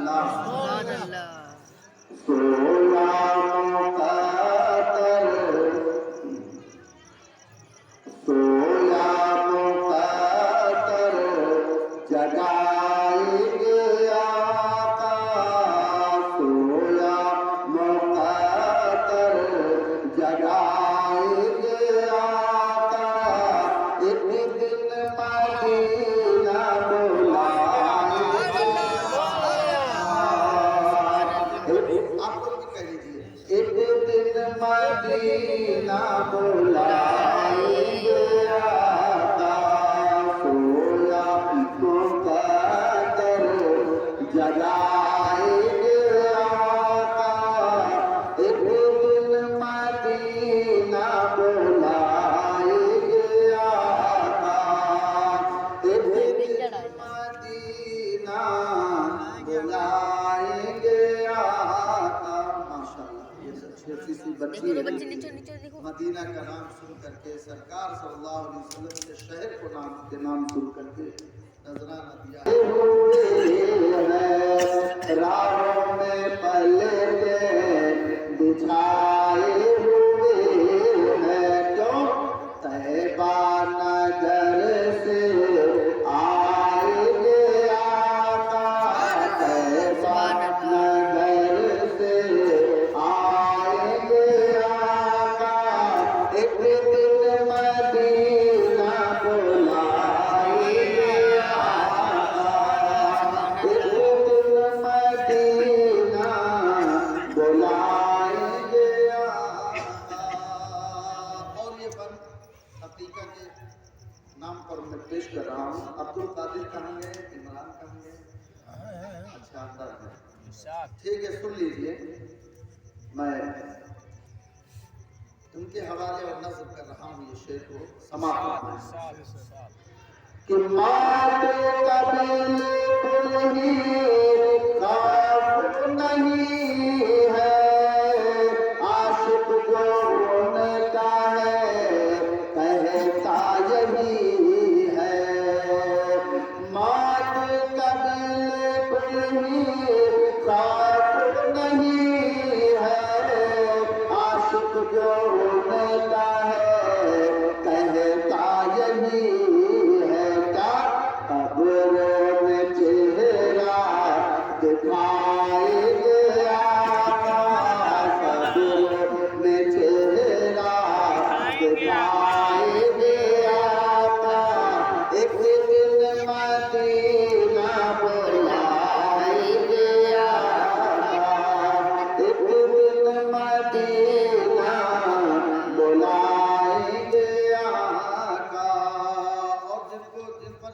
सोया मुक़द्दर जगाएंगे आका, सोया मुक़द्दर जगाएंगे आका, एक दिन मदीना बुलाएंगे। आप लोग भी कह लीजिए, एक दिन मदीना बुलाएंगे आका, सोया मुक़द्दर जगाएंगे आका, एक दिन मदीना बुलाएंगे आका, एक दिन मदीना बुलाएंगे आका। माशाअल्लाह, ये अच्छी सी बच्ची है। मदीना का नाम सुन करके, सरकार सल्लल्लाहु अलैहि वसल्लम के शहर को नाम सुन करके नजराना दिया। राहों में पलके बिछाए हुए हैं, क्यों? तैबा नगर से आएंगे आका, तैबा नगर से आएंगे आका, एक दिन मदीना बुलाएंगे आका, एक दिन मदीना बुलाएंगे आका। और ये बंद अतीका के नाम पर मैं पेश कर रहा हूँ। अब्दुल कादिर कहाँ गए, इमरान कहाँ गए? अच्छा, अंदर है। ठीक है, सुन लीजिए, मैं उनके हवाले और नज़्म कर रहा हूँ ये शेर को समाप्त कि माते कबीले कुल ही काफ नहीं है, आशिक जो उनका है कहता यही है। माते कबीले कुल ही काफ नहीं है, आशिक जो उनका है कहता यही है। क्या कब्रों में चेहरा दिखाएंगे आका, कब्रों में चेहरा दिखाएंगे आका, एक दिन मदीना बुलाएंगे आका, एक दिन मदीना बुलाएंगे आका। और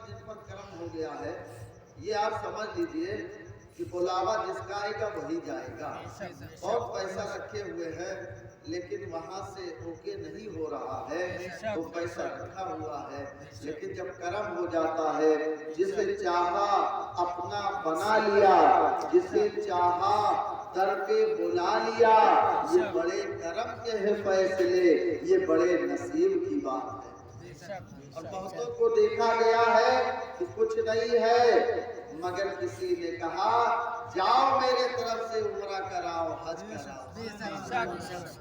जिन पर करम हो गया है, ये आप समझ लीजिए कि बुलावा जिसका आएगा वही जाएगा। बहुत पैसा रखे हुए हैं लेकिन वहां से ओके नहीं हो रहा है, वो पैसा रखा हुआ है, लेकिन जब करम हो जाता है, जिसे चाहा अपना बना लिया, जिसे चाहा दर पे बुला लिया, ये बड़े करम के हैं फैसले, ये बड़े नसीब की बात है। और बहुतों को देखा गया है कि कुछ नहीं है, मगर किसी ने कहा जाओ मेरे तरफ से उम्रा कराओ, हज कराओ,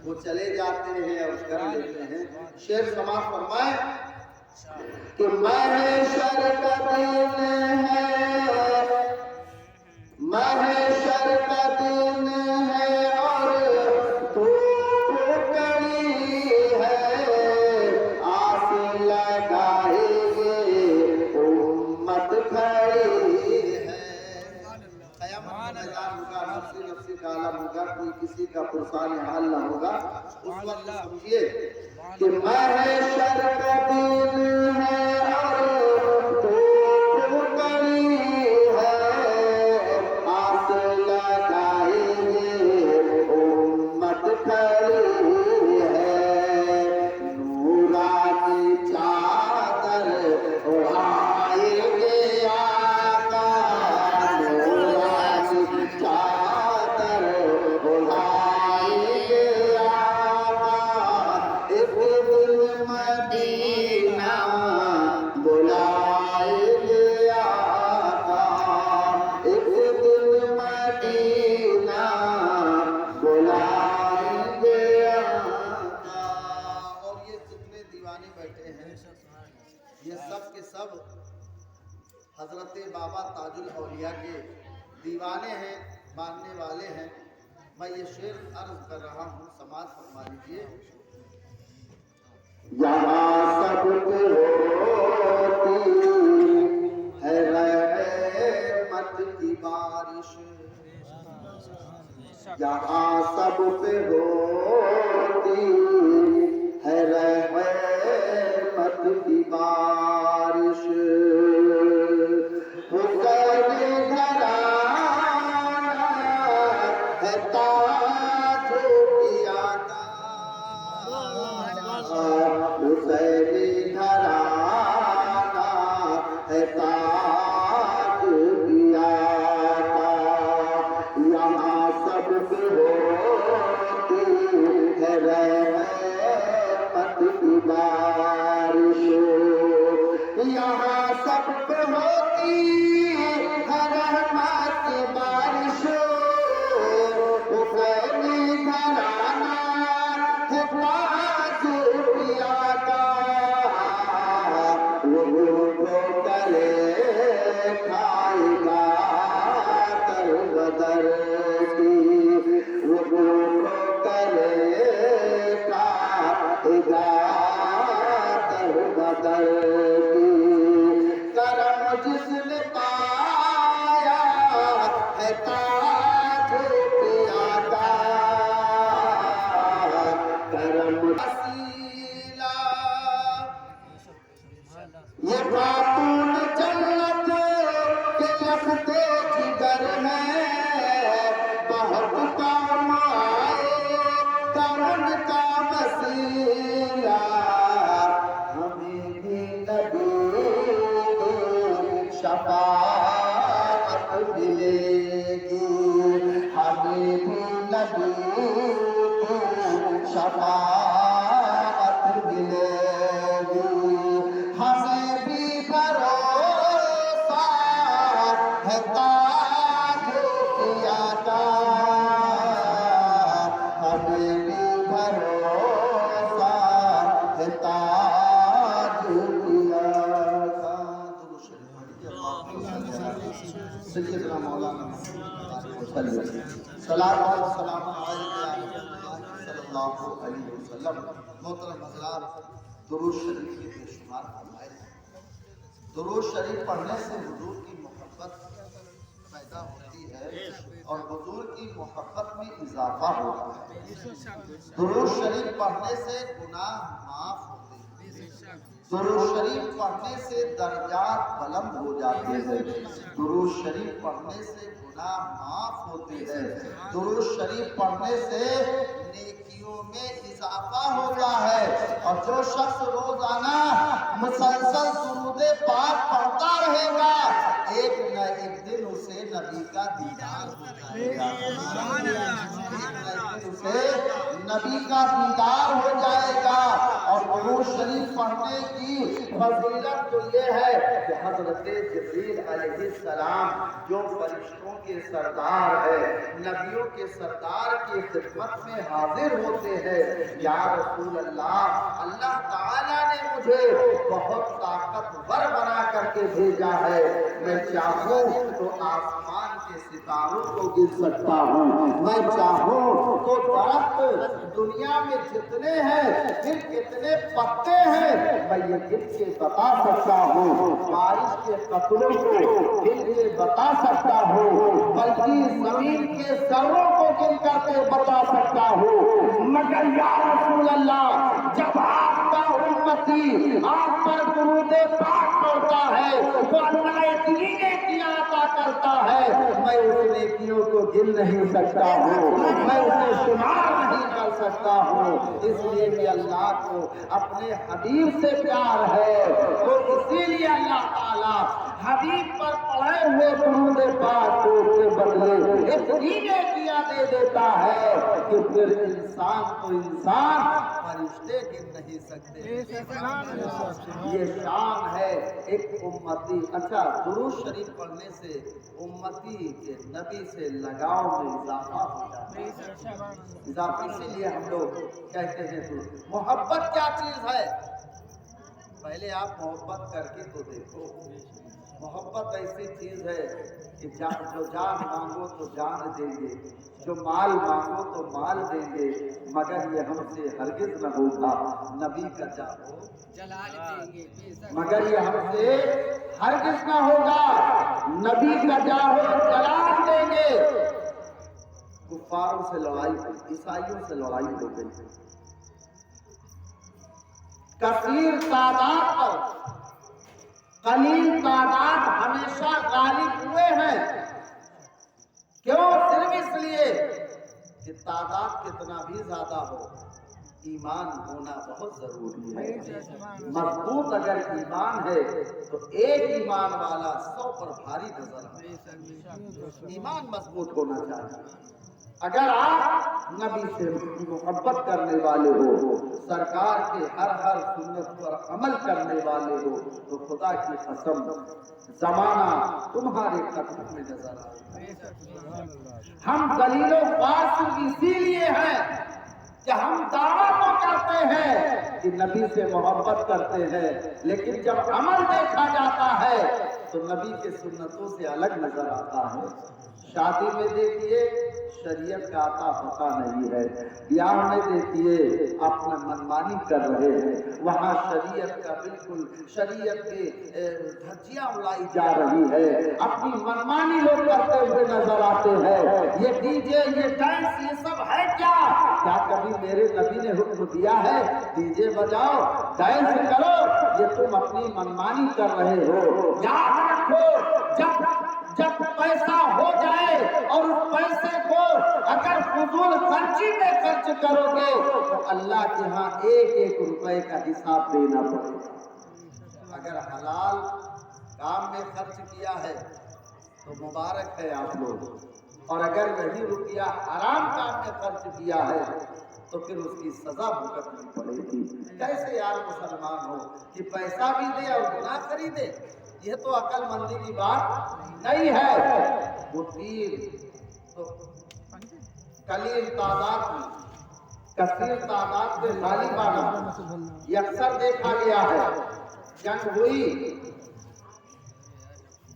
वो चले जाते हैं और कर लेते हैं। शेर समाप्त फरमाए कि महशर का दिन है, महशर का दिन है और धूप कड़ी है, आस लगाएंगे उम्मत खड़ी है। क़यामत का मैदान होगा, नफ्सी नफ्सी का आलम होगा, कोई किसी का पुरसान हाल न होगा। उस वक्त समझिए कि महशर का दिन है और धूप कड़ी है, आस लगाएंगे उम्मत खड़ी है। नूरानी चादर उड़ाएंगे आका, नूरानी चादर उड़ाएंगे आका, एक दिन मदीना बुला بابا تاج الاولیاء کے دیوانے ہیں، ماننے والے ہیں. میں یہ شعر عرض کر رہا ہوں، سماعت فرما لیجیے. یہاں سب پہ ہوتی ہے رحمت کی بارش، یہاں سب پہ ہوتی ہے رحمت کی بارش. حسین گھرانہ ہے تاج کی آقا، حسین گھرانہ ہے تاج کی آقا. یہاں سب پہ ہوتی ہے رحمت کی بارش، یہاں سب پہ ہوتی ہے رحمت کی بارش. حسین گھرانہ ہے تاج کی آقا، وہ کرے کھائے گا در بدر کی، وہ کرے کھائے گا در بدر کی. کرم جس نے پایا ہے تاج کی آقا، کرم وسیلہ یہ خاتون جنت کے لختے جگر ہے. بہت کام آئے کرم کا وسیلہ، ہمیں بھی نبی کی شفاعت ملے گی، ہمیں بھی نبی کی شفاعت ملے گی. ہمیں بھی بھروسہ ہے تاج کی آقا، ہمیں بھی بھروسہ ہے تاج کی آقا. سیدنا مولانا صلاۃ و سلام علیہ صلی اللہ علیہ وسلم. محترم حضرات، درود شریف کی بے شمار فضائل ہیں. درود شریف پڑھنے سے حضور کی محبت پیدا ہوتی ہے اور حضور کی محبت میں اضافہ ہوتا ہے. درود شریف پڑھنے سے گناہ معاف ہوتے ہیں. درود شریف پڑھنے سے درجات بلند ہو جاتے ہیں. درود شریف پڑھنے سے گناہ معاف ہوتے ہیں. درود شریف پڑھنے سے نیکیوں میں اضافہ ہوتا ہے. اور جو شخص روزانہ مسلسل درود پاک پڑھتا رہے گا، ایک نہ ایک دن اسے نبی کا دیدار ہو جائے گا. اسے نبی کا دیدار ہو جائے گا. اور درود شریف پڑھنے کی فضیلت تو یہ ہے کہ حضرت جبریل علیہ السلام جو فرشتوں کے سردار ہے، نبیوں کے سردار کی خدمت میں حاضر ہوتے ہیں. یا رسول اللہ، اللہ تعالیٰ نے مجھے بہت طاقتور بنا کر کے بھیجا ہے. میں چاہوں تو آسمان کے ستاروں کو گر سکتا ہوں، میں چاہوں تو درخت دنیا میں جتنے ہیں پھر کتنے پتے ہیں میں یہ گر کے بتا سکتا ہوں. بارش کے قطروں کو گر کے بتا سکتا ہوں، بلکہ زمین کے ذروں کو گر کر کے بتا سکتا ہوں. مگر یا رسول اللہ، جب آپ کا امتی آپ پر درود پاک پڑھتا ہے تو اللہ اتنی نیکیاں عطا کرتا ہے، میں اس نیکیوں کو گن نہیں سکتا ہوں، میں اسے شمار نہیں کر سکتا ہوں. اس لیے کہ اللہ کو اپنے حبیب سے پیار ہے، تو اسی لیے اللہ تعالیٰ حبیب پر پڑھے ہوئے درود پاک کو اس کے بدلے اتنی نیکیاں دے دیتا ہے کہ پھر انسان تو انسان، فرشتے گن نہیں سکتے. یہ شان ہے ایک امتی. اچھا، درود شریف پڑھنے سے امتی کے نبی سے لگاؤ میں اضافہ ہو جاتا ہے. اضافہ اسی لیے ہم لوگ کہتے ہیں تو محبت کیا چیز ہے؟ پہلے آپ محبت کر کے تو دیکھو. मोहब्बत ऐसी चीज है कि जो जान मांगो तो जान देंगे, जो माल मांगो तो माल देंगे, मगर ये हमसे हरगिज न होगा नबी का जाओ जलाल देंगे। मगर ये हमसे हरगिज न होगा नबी का जाओ जलाल देंगे। कुफारों से लड़ाई हुई, ईसाइयों से लड़ाई हो गई, कसीर तादाद पर कलील तादाद हमेशा गालिब हुए हैं। क्यों? सिर्फ इसलिए कि तादाद कितना भी ज्यादा हो, ईमान होना बहुत जरूरी है। मजबूत अगर ईमान है तो एक ईमान वाला 100 पर भारी नजर आता। ईमान मजबूत होना चाहिए। अगर आप नबी से मोहब्बत करने वाले हो, सरकार के हर सुन्नत पर अमल करने वाले हो, तो खुदा की कसम जमाना तुम्हारे कदम में नजर आए। हम दलीलों फासिल इसीलिए हैं कि हम दावा तो करते हैं कि नबी से मोहब्बत करते हैं, लेकिन जब अमल देखा जाता है तो नबी के सुन्नतों से अलग नजर आता है। शादी में देखिए शरीयत का आता पता नहीं है, ब्याह में देखिए अपना मनमानी कर रहे हैं, वहाँ शरीयत का बिल्कुल शरीयत के धज्जियां उड़ाई जा रही है, अपनी मनमानी लोग करते हुए नजर आते हैं। ये डीजे, ये डांस, ये सब है क्या? क्या कभी मेरे नबी ने हुक्म दिया है डीजे बजाओ डांस करो? ये तुम अपनी मनमानी कर रहे हो। याद रखो, जब पैसा हो जाए और उस पैसे को अगर फजूल खर्ची में खर्च करोगे तो अल्लाह के यहाँ एक रुपए का हिसाब देना पड़ेगा। अगर हलाल काम में खर्च किया है तो मुबारक है आप लोग, और अगर वही रुपया हराम काम में खर्च किया है तो फिर उसकी सजा भुगतनी पड़ेगी। कैसे यार मुसलमान हो कि पैसा भी दे और गुनाह खरीदे? यह तो अक्लमंदी की बात नहीं है। वो तीर तो कलील तादाद में कसीर तादाद में गालिबाना ये अक्सर देखा गया है। जंग हुई,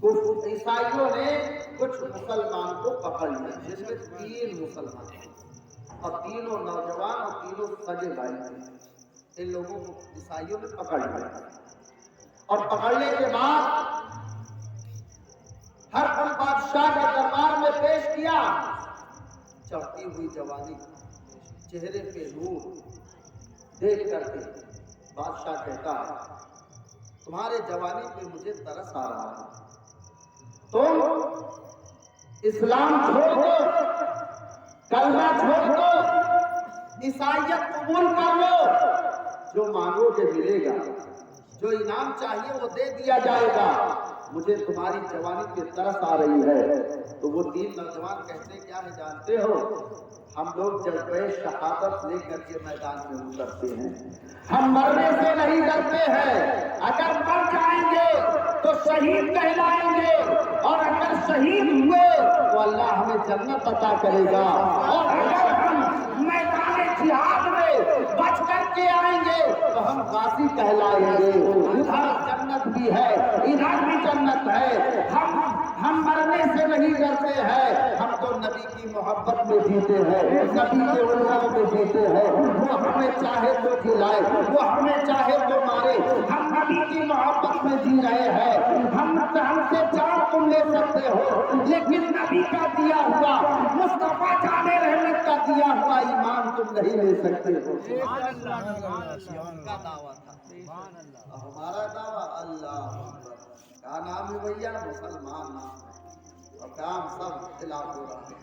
कुछ ईसाइयों ने कुछ मुसलमान को पकड़ लिया, जिसमें 3 मुसलमान और तीनों नौजवान और तीनों सगे भाई थे। इन लोगों को ईसाइयों ने पकड़ लिया और पकड़ने के बाद हर पल बादशाह के दरबार में पेश किया। चढ़ती हुई जवानी, चेहरे पे नूर देख करके बादशाह कहता है तुम्हारे जवानी पे मुझे तरस आ रहा है, तुम इस्लाम छोड़ दो, कलमा छोड़ दो, ईसाइयत कबूल कर लो, जो मांगोगे मिलेगा, जो इनाम चाहिए वो दे दिया जाएगा, मुझे तुम्हारी जवानी पे तरस आ रही है। तो वो 3 नौजवान कहते क्या है जानते हो? हम लोग जज्बे शहादत लेकर के मैदान में उतरते हैं, हम मरने से नहीं डरते हैं। अगर मर जाएंगे तो शहीद कहलाएंगे, और अगर शहीद हुए तो अल्लाह हमें जन्नत अता करेगा, और अगर हम मैदान जिहाद में बच करके आएंगे तो हम गाजी कहलाएंगे। उधर जन्नत भी है, इधर भी जन्नत है। हम मरने से नहीं डरते हैं, हम तो नबी की मोहब्बत में जीते हैं, नबी के उल्लाह में जीते हैं। वो हमें चाहे तो खिलाए, वो हमें चाहे तो मारे, हम नबी की मोहब्बत में जी रहे हैं। हमसे जान तुम ले सकते हो, लेकिन नबी का दिया हुआ, मुस्तफा जाने रहमत का दिया हुआ ईमान तुम नहीं ले सकते हो। का दावा था, हमारा दावा अल्लाह का नाम है भैया, मुसलमान नाम है, और काम सब खिलाफ हो रहा है।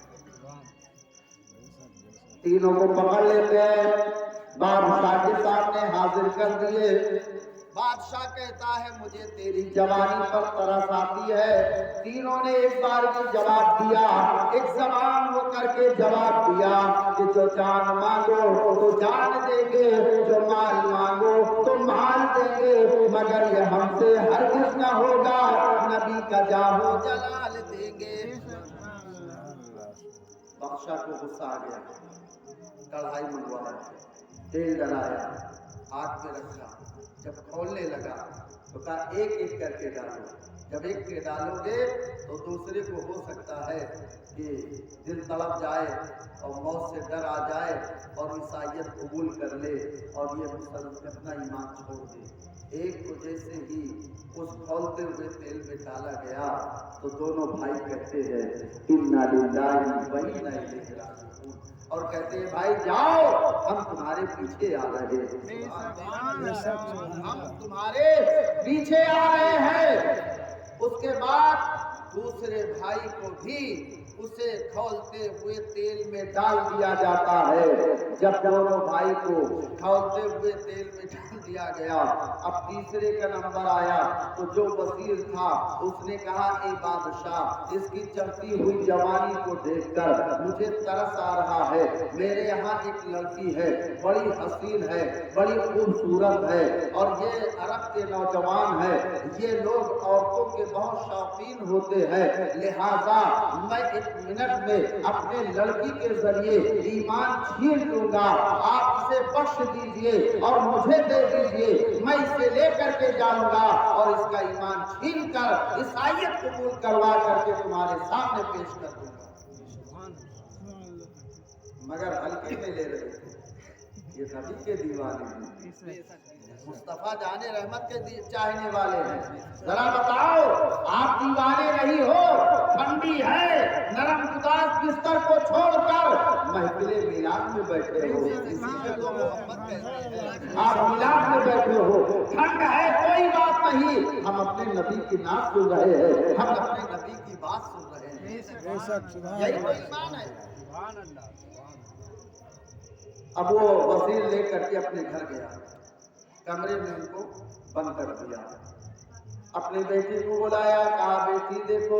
तीनों को पकड़ लेते हैं, बादशाह के सामने हाजिर कर दिए। बादशाह कहता है मुझे तेरी जवानी पर तरस आती है। तीनों ने एक बार भी जवाब दिया, एक जबान हो करके जवाब दिया कि जो जान मांगो तो जान देंगे, जो माल मांगो तो माल देंगे, मगर ये हमसे हरगिज़ न होगा, नबी का जाहो जलाल देंगे। बादशाह को गुस्सा आ गया, कढ़ाई मंगवाया, तेल डलाया, आग में रखा, जब खोलने लगा तो कहा एक एक करके डालो, جب ایک کے ڈالو گے تو دوسرے کو ہو سکتا ہے کہ دل تڑپ جائے اور موت سے ڈر آ جائے اور عیسائیت قبول کر لے اور یہ مسلمان اپنا ایمان چھوڑ دے۔ ایک کو جیسے ہی اس کھولتے ہوئے تیل میں ڈالا گیا تو دونوں بھائی کہتے ہیں اِنَّا لِلَّهِ وَإِنَّا إِلَيْهِ رَاجِعُونَ، اور کہتے ہیں بھائی جاؤ ہم تمہارے پیچھے آ رہے ہیں، ہم تمہارے پیچھے آ رہے ہیں۔ اس کے بعد دوسرے بھائی کو بھی اسے کھولتے ہوئے تیل میں ڈال دیا جاتا ہے۔ جب دونوں بھائی کو کھولتے ہوئے تیل میں ڈال دیا گیا، اب تیسرے کا نمبر آیا تو جو وزیر تھا اس نے کہا اے بادشاہ، اس کی چڑھتی ہوئی جوانی کو دیکھ کر مجھے ترس آ رہا ہے۔ میرے یہاں ایک لڑکی ہے، بڑی حسین ہے، بڑی خوبصورت ہے، اور یہ عرب کے نوجوان ہے، یہ لوگ عورتوں کے بہت شوقین ہوتے ہیں، لہذا میں ایک منٹ میں اپنے لڑکی کے ذریعے ایمان چھین لوں گا، آپ اسے بخش دیجئے اور مجھے دے دیجئے، میں اسے لے کر کے جاؤں گا اور اس کا ایمان چھین کر عیسائیت قبول کروا کر کے تمہارے سامنے پیش کر دوں گا۔ مگر ہلکے میں لے رہے تھے، یہ نبی کے دیوانے ہیں، مصطفیٰ جان رحمت کے چاہنے والے ہیں۔ ذرا بتاؤ آپ دیوانے نہیں ہو، ٹھنڈی ہے نرم گداز بستر کو چھوڑ کر محفل میلاد میں بیٹھے ہو، اسی میں تو محبت کہتے ہیں، آپ میلاد میں بیٹھے ہو، ٹھنڈ ہے کوئی بات نہیں، ہم اپنے نبی کی نعت سن رہے ہیں، ہم اپنے نبی کی بات سن رہے ہیں، یہی تو ایمان ہے۔ اب وہ وزیر لے کر کے اپنے گھر گیا، کمرے میں ان کو بند کر دیا، اپنے بیٹی کو بلایا، کہا بیٹی دیکھو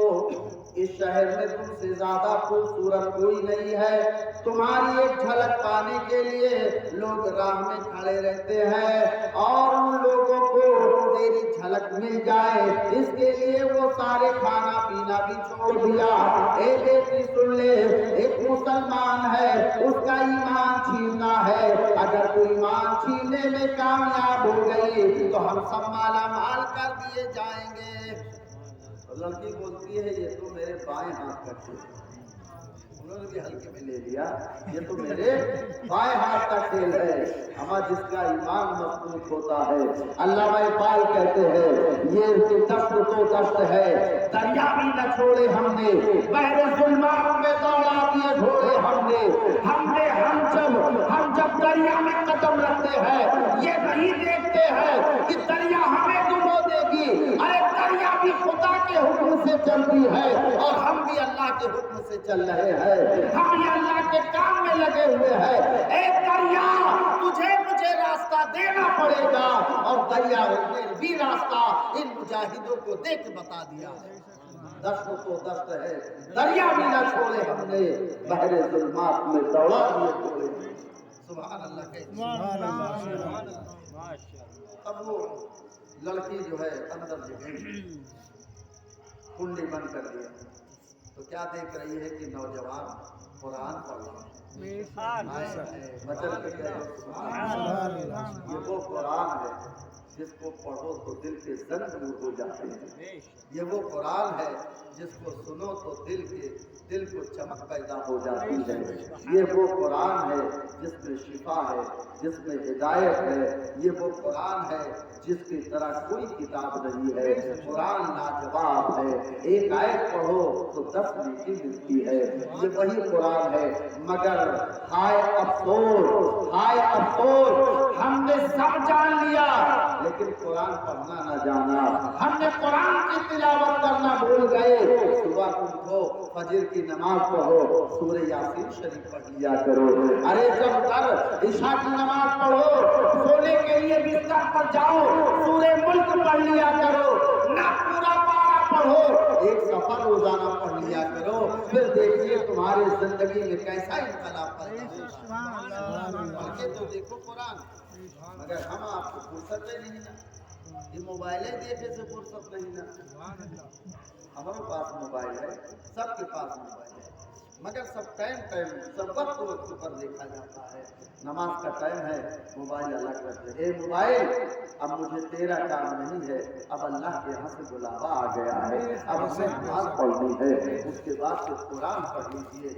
اس شہر میں تم سے زیادہ خوبصورت کوئی نہیں ہے، تمہاری ایک جھلک پانے کے لیے لوگ راہ میں کھڑے رہتے ہیں اور ان لوگوں کو تیری جھلک مل جائے اس کے لیے وہ سارے کھانا پینا بھی چھوڑ دیا۔ اے بیٹی سن لے، ایک مسلمان ہے، اس کا ایمان چھیننا ہے، اگر تو ایمان چھیننے میں کامیاب ہو گئی تو ہم سب مالا مال کر دیے جائیں گے۔ لڑکی بولتی ہے یہ تو میرے بائیں ہاتھ کا کھیل ہے، انہوں نے بھی ہلکے میں لے لیا، یہ تو میرے بائیں ہاتھ کا کھیل ہے، اما جس کا ایمان مضبوط ہوتا ہے، علامہ اقبال کہتے ہیں یہ دشت تو دشت ہے، دریا بھی نہ چھوڑے ہم نے، بحر ظلمات میں دوڑا دیے گھوڑے ہم جب دریا میں قدم رکھتے ہیں یہ نہیں دیکھتے ہیں کہ دریا ہمیں ڈبو دے گی، ارے دریا بھی خدا کے حکم سے چلتی ہے اور ہم بھی اللہ کے حکم سے چل رہے ہیں، ہم بھی اللہ کے کام میں لگے ہوئے ہیں۔ اے دریا تجھے مجھے راستہ دینا پڑے گا، اور دریا نے بھی راستہ ان مجاہدوں کو دے کے بتا دیا۔ دشت تو دشت ہے، دریا بھی نہ چھوڑے ہم نے، بحر ظلمات میں دوڑا دیے گھوڑے۔ سبحان اللہ کہتے ہیں۔ اب وہ لڑکی جو ہے اندر جو گئی، کنڈی بند کر دیا تو کیا دیکھ رہی ہے کہ نوجوان قرآن پڑھ رہا ہے، مچل کے کہہ رہے سبحان اللہ، یہ وہ قرآن ہے جس کو پڑھو تو دل کے زنگ دور ہو جاتے ہیں، یہ وہ قرآن ہے جس کو سنو تو دل کو چمک پیدا ہو جاتی ہے، یہ وہ قرآن ہے جس میں شفا ہے، جس میں ہدایت ہے، یہ وہ قرآن ہے جس کی طرح کوئی کتاب نہیں ہے، قرآن لاجواب ہے، ایک آیت پڑھو تو 10 نیکی ملتی ہے، یہ وہی قرآن ہے، مگر ہائے افسوس ہم نے سب جان لیا لیکن قرآن پڑھنا نہ جانا، ہم نے قرآن کی تلاوت کرنا بھول گئے۔ صبح اٹھو فجر کی نماز پڑھو، سورہ یاسین شریف پڑھ لیا کرو، ارے جب تک عشاء کی نماز پڑھو، سونے کے لیے بستر پر جاؤ سورہ ملک پڑھ لیا کرو، نہ پورا پارا پڑھو، ایک صفحہ روزانہ پڑھ لیا کرو، پھر دیکھیے تمہاری زندگی میں کیسا انقلاب پیدا ہوگا۔ پڑھ کے تو دیکھو قرآن، مگر ہم آپ کو فرصت نہیں نا، یہ موبائلیں دیکھے سے فرصت نہیں نا، ہمارے پاس موبائل ہے، سب کے پاس موبائل ہے، मगर सब टाइम सब वक्त पर देखा जाता है। नमाज का टाइम है, मोबाइल अलग रख ले। मोबाइल, अब मुझे तेरा काम नहीं है, अब अल्लाह के यहाँ से बुलावा आ गया है, अब हमें नमाज पढ़नी है। उसके बाद से कुरान पढ़ लीजिए,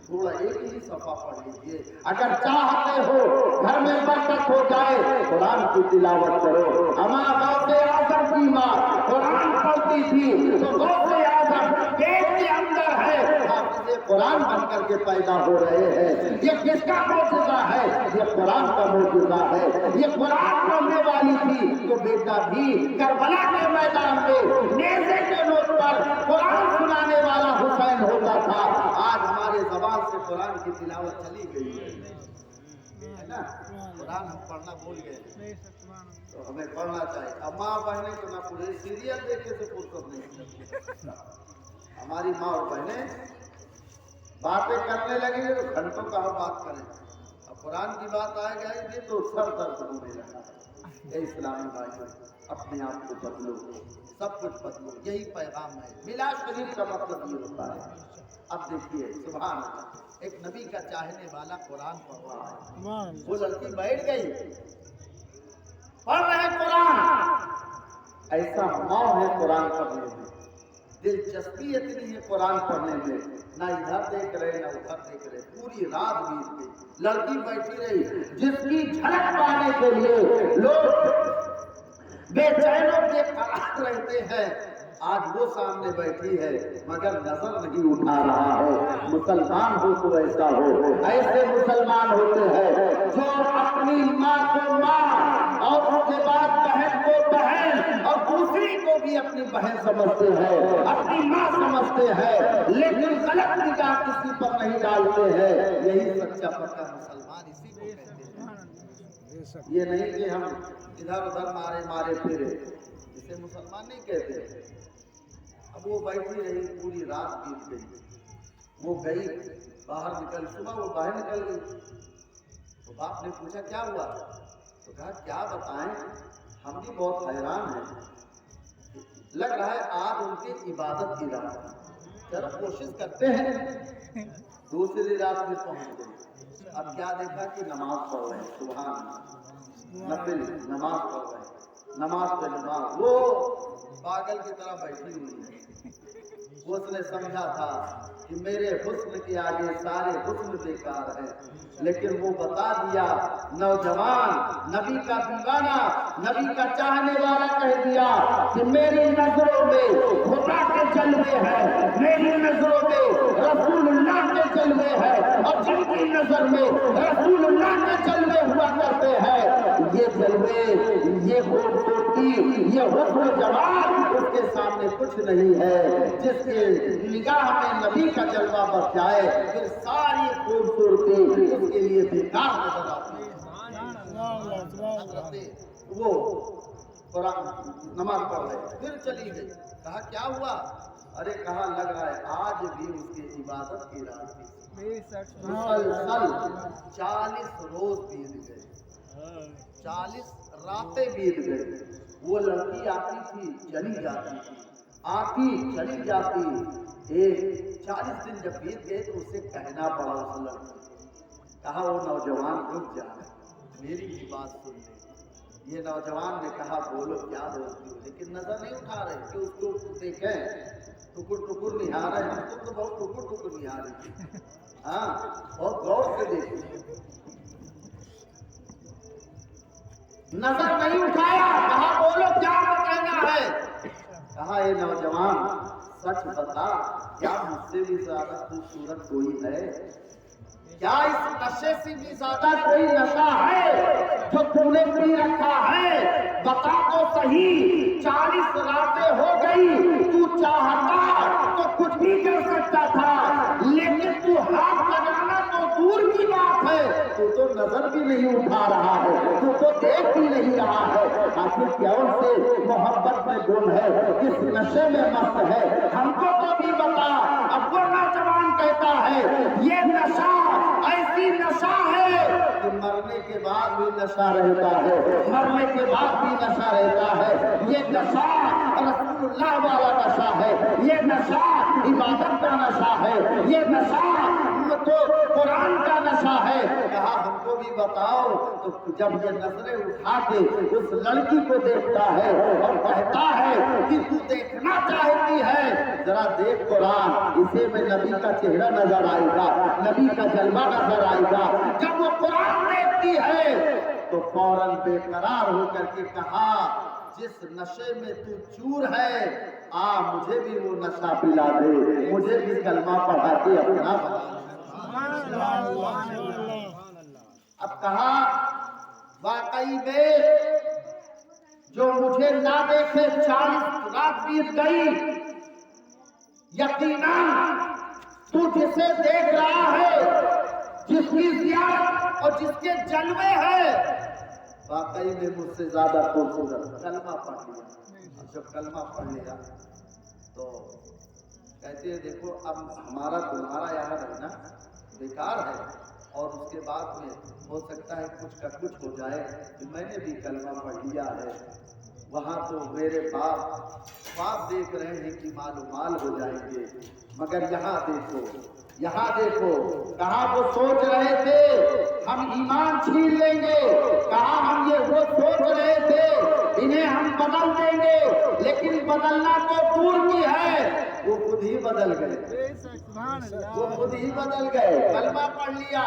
थोड़ा एक ही सफा पढ़ लीजिए। अगर चाहते हो घर में बरकत हो जाए, कुरान की तिलावत करो। हमारा गौसे आजम की माँ कुरान पढ़ती थी, तो गौसे आजम पेट के अंदर है, हाफिज़े कुरान बन करके पैदा हो रहे हैं। ये किसका मौजूदा है? ये कुरान का मौजूदा है। ये कुरान पढ़ने वाली थी तो बेटा भी करबला के मैदान में नेज़े के नोक पर कुरान सुनाने वाला हुसैन होता था। आज हमारे ज़बान से कुरान की तिलावत चली गई है ना, कुरान हम पढ़ना भूल गए, तो हमें पढ़ना चाहिए। अब माँ बहने तो ना पूरे सीरियल देखे से फुर्सत नहीं। हमारी माँ और बहनें बातें करने लगेंगे तो घंटों का हम बात करें, अब कुरान की बात आ जाएगी तो सर दर्द होने लगा है। इस्लामी भाइयों, अपने आप को बदलो, सब कुछ बदलो, यही पैगाम है। मिलाद शरीफ का मतलब ये होता है। अब देखिए, सुभान अल्लाह, एक नबी का चाहने वाला कुरान पढ़ रहा है, वो लड़की बैठ गई, पढ़ रहे कुरान। ऐसा मौन है कुरान पढ़ने में, दिलचस्पी इतनी है कुरान पढ़ने में, ना इधर देख रहे ना उधर देख रहे। पूरी रात बीत गई, लड़की बैठी रही, जिसकी झलक पाने के लिए लोग बेचैनों के करार रहते हैं। आज वो सामने बैठी है मगर नजर नहीं उठा रहा है। मुसलमान हो तो ऐसा हो, ऐसे मुसलमान होते हैं जो अपनी माँ को माँ और उसके बाद बहन को बहन और दूसरी को भी अपनी बहन समझते हैं, अपनी माँ समझते हैं, लेकिन गलत निगाह किसी पर नहीं डालते हैं। यही सच्चा पक्का मुसलमान इसी को कहते हैं। ये नहीं कि हम इधर उधर मारे फिरे, इसे मुसलमान नहीं कहते। अब वो बैठी रही, पूरी रात बीत गई, वो गई बाहर निकल, सुबह वो बाहर निकल गई, तो बाप ने पूछा क्या हुआ, तो कहा क्या बताएं, हम भी बहुत हैरान हैं, लग रहा है आज उनकी इबादत की रात, चलो कोशिश करते हैं। दूसरी रात में पहुंच गई, अब क्या देखा कि नमाज पढ़ रहे हैं, सुभान नफिल नमाज पढ़ रहे हैं, नमाज पे नमाज, वो पागल की तरह बैठी हुई है। उसने समझा था कि मेरे हुस्न के आगे सारे हुस्न बेकार है, लेकिन वो बता दिया, नौजवान नबी का दीवाना, नबी का चाहने वाला कह दिया कि मेरी नजरों में खुदा के जलवे हैं, मेरी नजरों में रसूलुल्लाह के जलवे हैं, और जिनकी नजर में रसूलुल्लाह के जलवे हुआ करते हैं, ये जलवे, ये खूबसूरती, ये हुस्न जमाल उसके सामने कुछ नहीं है। जिसके निगाह में नबी का जलवा बस जाए, फिर सारी खूबसूरती उसके लिए बेकार नजर आती है। वो कुरान नमाज पढ़ रहे, फिर चली गई, कहा क्या हुआ, अरे कहा लग रहा है आज भी उसकी इबादत की रात थी। मुसलसल 40 रोज बीत गए, 40 रातें बीत गई। वो लड़की आती थी चली जाती थी, आती चली जाती। एक 40 दिन जब बीत गए तो उसे कहना पड़ा उस लड़की, कहा वो नौजवान रुक जा, मेरी भी बात सुन ले। ये नौजवान ने कहा बोलो क्या बोलती हो, लेकिन नजर नहीं उठा रहे कि उसको देखें, टुकुर टुकुर निहार रहे, तुम तो बहुत टुकुर टुकुर निहार रही, हाँ बहुत गौर से देखी, नजर नहीं उठाया, कहा बोलो क्या कहना है। कहा ये नौजवान सच बता, क्या मुझसे भी ज्यादा खूबसूरत कोई है, क्या इस नशे से भी ज्यादा कोई नशा है जो तूने पी रखा है, बता तो सही। 40 रातें हो गई, तू चाहता तो कुछ भी कर सकता था, लेकिन तू हाथ लगाना तो दूर की बात है, तू तो नजर भी नहीं उठा रहा है, तू तो देख भी नहीं रहा है। आखिर कौन से मोहब्बत में गुम है, किस नशे में मस्त है, हमको तो भी बता। अब वो नौजवान कहता है ये नशा ऐसी नशा है कि मरने के बाद भी नशा रहता है, मरने के बाद भी नशा रहता है। ये नशा रसूलुल्लाह वाला नशा है, ये नशा इबादत का नशा है, ये नशा नशा है? कहा हमको भी बताओ। तो जब ये नजरें उठा के उस लड़की को देखता है और कहता है कि तू देखना चाहती है, जरा देख कुरान, इसे में नबी का चेहरा नजर आएगा, नबी का जलवा नजर आएगा। जब वो कुरान देखती है तो फौरन बेकरार होकर के कहा, जिस नशे में तू चूर है, मुझे भी वो नशा पिला दे, मुझे भी कलमा पढ़ा के अपना बना। अब कहा वाकई में जो मुझे ना देखे 40 रात बीत गई, यकीनन तू जिसे देख रहा है, जिसकी ज़ियारत और जिसके जलवे हैं, वाकई में मुझसे ज्यादा खूबसूरत। कलमा पढ़ लिया। अब जब कलमा पढ़ लिया तो कहते हैं देखो अब हमारा तुम्हारा यहाँ रहना बेकार है, और उसके बाद में हो सकता है कुछ का कुछ हो जाए। तो मैंने भी कलमा पढ़ लिया है। वहाँ तो मेरे बाप देख रहे हैं कि मालो माल हो जाएंगे, मगर यहाँ देखो कहा वो सोच रहे थे हम ईमान छीन लेंगे, कहा हम ये वो सोच रहे थे इन्हें हम बदल देंगे, लेकिन बदलना तो दूर की है, वो खुद ही बदल गए। कलमा पढ़ लिया।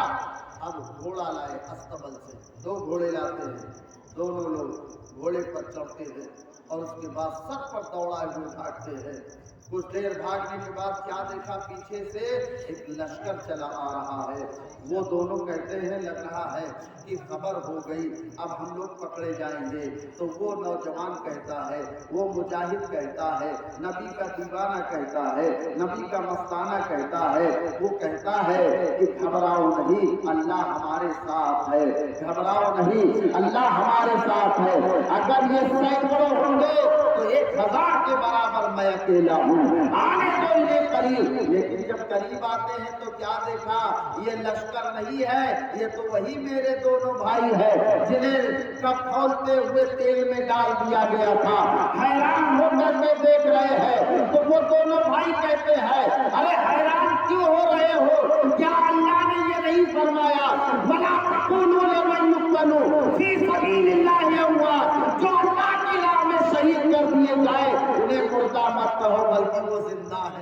अब घोड़ा लाए अस्तबल से, 2 घोड़े लाते हैं, दोनों लोग घोड़े पर चढ़ते हैं और उसके बाद सर पर दौड़ाए हुए भागते हैं। कुछ देर भागने के बाद क्या देखा, पीछे से एक लश्कर चला आ रहा है। वो दोनों कहते हैं लग रहा है कि खबर हो गई, अब हम लोग पकड़े जाएंगे। तो वो नौजवान कहता है, वो मुजाहिद कहता है, नबी का दीवाना कहता है, नबी का मस्ताना कहता है, वो कहता है कि घबराओ नहीं, अल्लाह हमारे साथ है, घबराओ नहीं, अल्लाह हमारे साथ है। अगर ये सैकड़ों होंगे तो 1000 के बराबर मैं अकेला हूँ, आने तो इन्हें करीब। लेकिन जब करीब आते हैं तो क्या देखा, ये लश्कर नहीं है, ये तो वही मेरे दोनों भाई है जिन्हें कब खौलते हुए तेल में डाल दिया गया था। हैरान होकर के देख रहे हैं। तो वो दोनों भाई कहते हैं, अरे हैरान क्यों हो रहे हो, क्या अल्लाह ने ये नहीं फरमाया वला तकुलू लिमन युक्तलू फी सबीलिल्लाह, हुआ जो अल्लाह की राह में शहीद कर दिए जाए उन्हें मुर्दा मत कहो, बल्कि वो जिंदा है,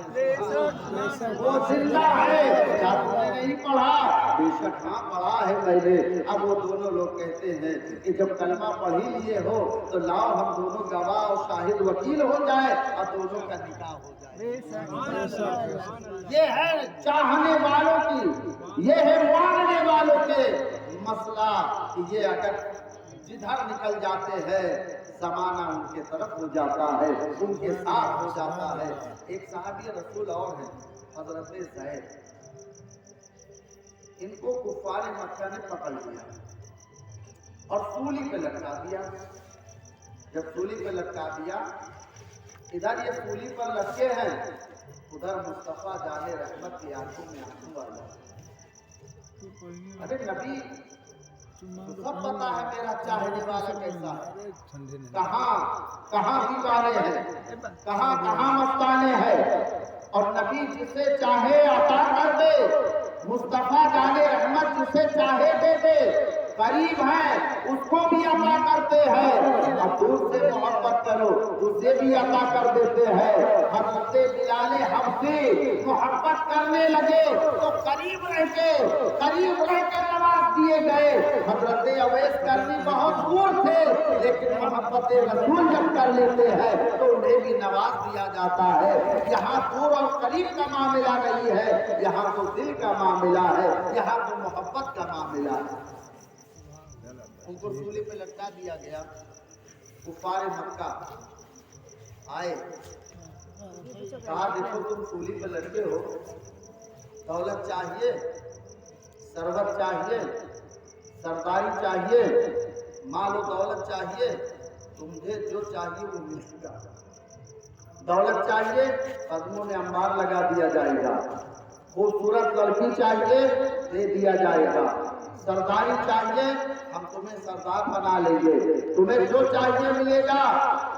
वो जिंदा है। क्या तुमने नहीं पढ़ा? बेशक हाँ पढ़ा है मैंने। अब वो दोनों लोग कहते हैं कि जब कलमा पढ़ ही लिए हो तो लाओ हम दोनों गवाह और शाहिद वकील हो जाए और दोनों का निकाह हो जाए। ये है चाहने वालों की, ये है मानने वालों के मसला कि ये अगर जिधर निकल जाते हैं जमाना उनके तरफ हो जाता है, उनके साथ हो जाता है। एक साहबी रसूल और है हजरत ज़ैद, इनको कुफार मक्का ने पकड़ लिया और सूली पे लटका दिया। जब सूली पे लटका दिया, इधर ये सूली पर लटके हैं, उधर मुस्तफा जाने रहमत की आंखों में आंसू आ गए। अरे नबी सब पता है मेरा चाहने वाला कैसा है, कहाँ दीवाने हैं, कहाँ मस्ताने हैं, और नबी जिसे चाहे अता कर दे, मुस्तफा जाने रहमत जिसे चाहे दे दे, करीब है उसको भी अता करते हैं, और दूर से मोहब्बत करो उसे भी अता कर देते हैं। हज़रत बिलाल हबशी मोहब्बत करने लगे तो करीब रह के नवाज दिए गए। हज़रत अवैस करनी बहुत दूर थे, लेकिन मोहब्बत रसूल जब कर लेते हैं तो उन्हें भी नवाज दिया जाता है। यहाँ दूर और करीब का मामला नहीं है, यहाँ तो दिल का मामला है, यहाँ तो मोहब्बत का मामला है। उनको सूली पे लटका दिया गया। कुफार मक्का आए, कहा देखो तुम सूली पे लटके हो, दौलत चाहिए, सरवत चाहिए, सरदारी चाहिए, माल और दौलत चाहिए, तुम्हें जो चाहिए वो मिलेगा। दौलत चाहिए, कदमों में अंबार लगा दिया जाएगा। खूबसूरत लड़की चाहिए, दे दिया जाएगा। سرداری چاہیے ہم تمہیں سردار بنا لیں گے، تمہیں جو چاہیے ملے گا۔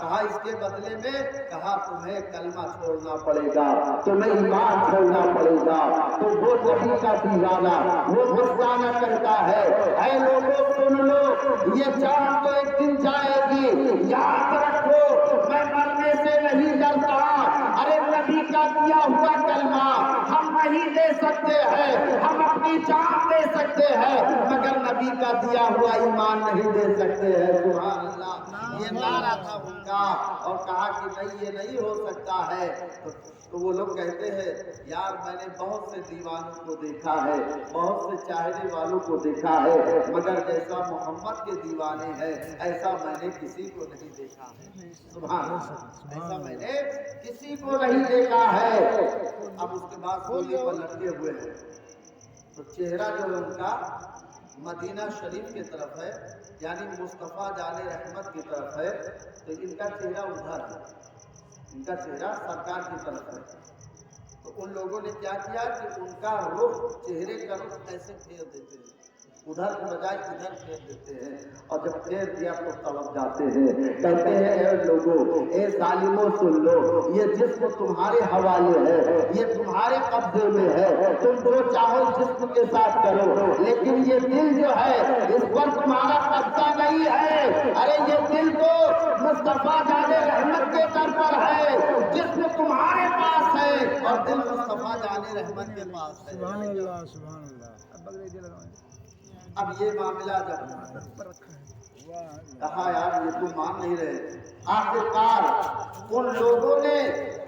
کہا اس کے بدلے میں، کہا تمہیں کلمہ چھوڑنا پڑے گا، تمہیں ایمان چھوڑنا پڑے گا۔ تو وہ نبی کا دیوانہ وہ مستانہ کرتا ہے، اے لوگوں سن لو، یہ جان تو ایک دن جائے گی، یاد رکھو میں مرنے سے نہیں ڈرتا۔ ارے نبی کا دیا ہوا کلمہ ہم نہیں دے سکتے ہیں، ہم اپنی جان دے سکتے ہیں، مگر نبی کا دیا ہوا ایمان نہیں دے سکتے ہیں۔ سبحان اللہ، یہ نعرہ تھا ان کا، اور کہا کہ نہیں یہ نہیں ہو سکتا ہے۔ تو وہ لوگ کہتے ہیں یار میں نے بہت سے دیوانوں کو دیکھا ہے، بہت سے چاہنے والوں کو دیکھا ہے، مگر جیسا محمد کے دیوانے ہیں ایسا میں نے کسی کو نہیں دیکھا ہے۔ سبحان اللہ، ایسا میں نے کسی کو نہیں دیکھا ہے۔ اب اس کے بعد سولی پر لٹکے ہوئے ہیں، تو چہرہ جو ہے ان کا مدینہ شریف کی طرف ہے، یعنی مصطفیٰ جان رحمت کی طرف ہے، تو ان کا چہرہ ادھر ہے، ان کا چہرہ سرکار کی طرف ہے۔ تو ان لوگوں نے کیا کیا کہ ان کا رخ، چہرے کا رخ ایسے پھیر دیتے ہیں، ادھر کے بجائے ادھر پھیر دیتے ہیں، اور جب پھیر دیا تو طرف جاتے ہیں، کہتے ہیں اے لوگوں، اے ظالموں سن لو، یہ جسم تمہارے حوالے ہے، یہ تمہارے قبضے میں ہے، تم جو چاہو جسم کے ساتھ کرو، لیکن یہ دل جو ہے اس پر تمہارا قبضہ نہیں ہے۔ ارے یہ دل تو مصطفیٰ جان رحمت کے در پر ہے، جسم تمہارے پاس ہے اور دل مصطفیٰ جان رحمت کے پاس ہے۔ سبحان اللہ سبحان اللہ۔ اب یہ معاملہ جب کہا یار یہ تو مان نہیں رہے، آخرکار ان لوگوں نے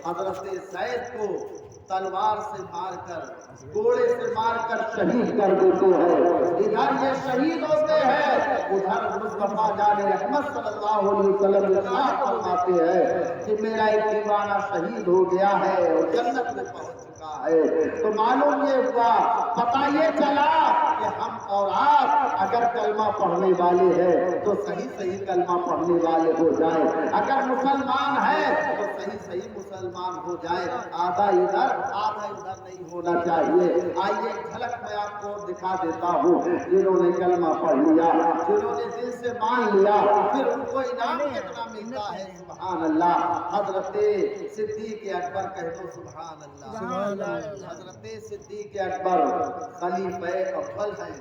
حضرت زید کو تلوار سے مار کر، گھوڑے سے مار کر شہید کر دیتے ہیں۔ ادھر یہ شہید ہوتے ہیں، ادھر مصطفیٰ جان رحمت صلی اللہ علیہ وسلم ارشاد فرماتے ہیں کہ میرا ایک دیوانہ شہید ہو گیا ہے اور جنت میں پہنچ چکا ہے۔ تو معلوم یہ ہوا، پتہ یہ چلا کہ ہم اور آپ اگر کلمہ پڑھنے والے ہیں تو صحیح صحیح کلمہ پڑھنے والے ہو جائیں، اگر مسلمان ہیں تو صحیح صحیح مسلمان ہو جائے، آدھا ادھر آدھا ادھر نہیں ہونا چاہیے۔ آئیے ایک جھلک میں آپ کو دیکھا دیتا ہوں، جنہوں نے کلمہ پڑھ لیا، جنہوں نے دل سے مان لیا، پھر ان کو انعام کتنا ملتا ہے۔ سبحان اللہ۔ حضرت صدیق اکبر کہہ دو سبحان اللہ۔ حضرت صدیق اکبر خلیفہ اول ہیں،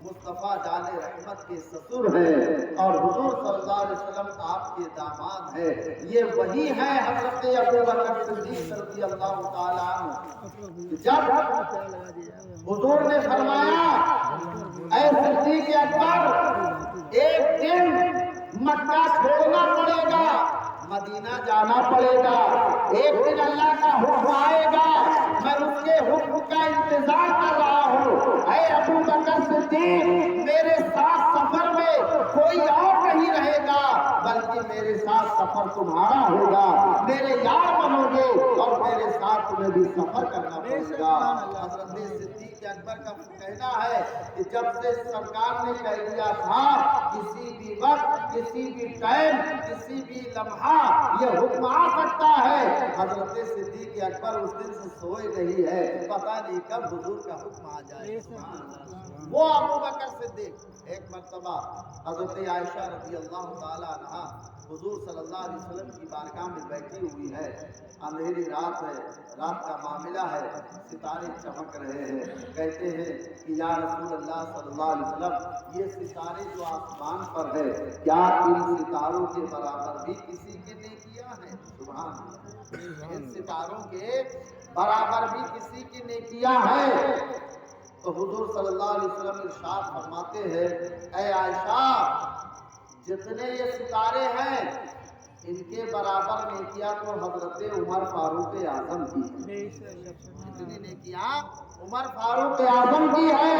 مصطفیٰ جان رحمت کے سسر ہیں، اور حضور صلی اللہ علیہ وسلم آپ کے داماد ہیں۔ یہ وہی ہے حضرت ابوبکر صدیق رضی اللہ تعالیٰ عنہ۔ جب حضور نے فرمایا اے صدیق اکبر ایک دن مکہ چھوڑنا پڑے گا، مدینہ جانا پڑے گا، ایک دن اللہ کا حکم آئے گا، میں اس کے حکم کا انتظار کر رہا ہوں۔ اے ابوبکر صدیق میرے ساتھ سفر میں کوئی اور نہیں رہے گا، بلکہ میرے ساتھ سفر تمہارا ہوگا، میرے یار بنو گے اور میرے ساتھ تمہیں بھی سفر کرنا پڑے گا۔ حضرت صدیق اکبر کا کہنا ہے کہ جب سے سرکار نے کہہ دیا تھا کسی بھی وقت، کسی بھی ٹائم، کسی بھی لمحہ یہ حکم آ سکتا ہے، حضرت صدیق اکبر اس دن سے سوئے نہیں ہے، پتہ نہیں کب حضور کا حکم آ جائے۔ وہ ابوبکر صدیق ایک مرتبہ حضرت عائشہ رضی اللہ تعالیٰ عنہا حضور صلی اللہ علیہ وسلم کی بارگاہ میں بیٹھی ہوئی ہے، اندھیری رات ہے، رات کا معاملہ ہے، ستارے چمک رہے ہیں، کہتے ہیں کہ یا رسول اللہ صلی اللہ علیہ وسلم یہ ستارے جو آسمان پر ہے کیا ان ستاروں کے برابر بھی کسی کی نیکیاں ہیں؟ سبحان اللہ، ان ستاروں کے برابر بھی کسی کی نیکیاں ہیں؟ تو حضور صلی اللہ علیہ وسلم ارشاد فرماتے ہیں اے عائشہ جتنے یہ ستارے ہیں ان کے برابر نیکیاں تو حضرت عمر فاروق اعظم کی ہے، اتنی نیکیاں عمر فاروق اعظم کی ہے۔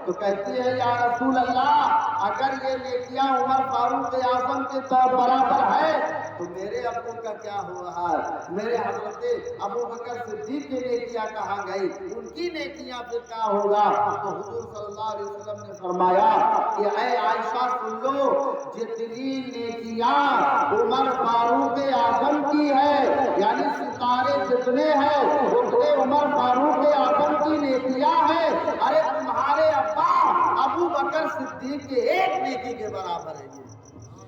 تو کہتی ہے یا رسول اللہ اگر یہ نیکیاں عمر فاروق اعظم کے برابر ہے تو میرے ابو کا کیا ہو رہا ہے، میرے حضرت ابوبکر صدیق کی نیکیاں کہاں گئی، ان کی نیکیاں پھر کیا ہوگا؟ تو حضور صلی اللہ علیہ وسلم نے فرمایا کہ اے عائشہ سن لو جتنی نیکیاں عمر فاروق اعظم کی ہے، یعنی ستارے جتنے ہیں اتنے عمر فاروق اعظم کی نیکیاں ہیں۔ ارے تمہارے ابا ابو शरीफ के एक नेकी के बराबर है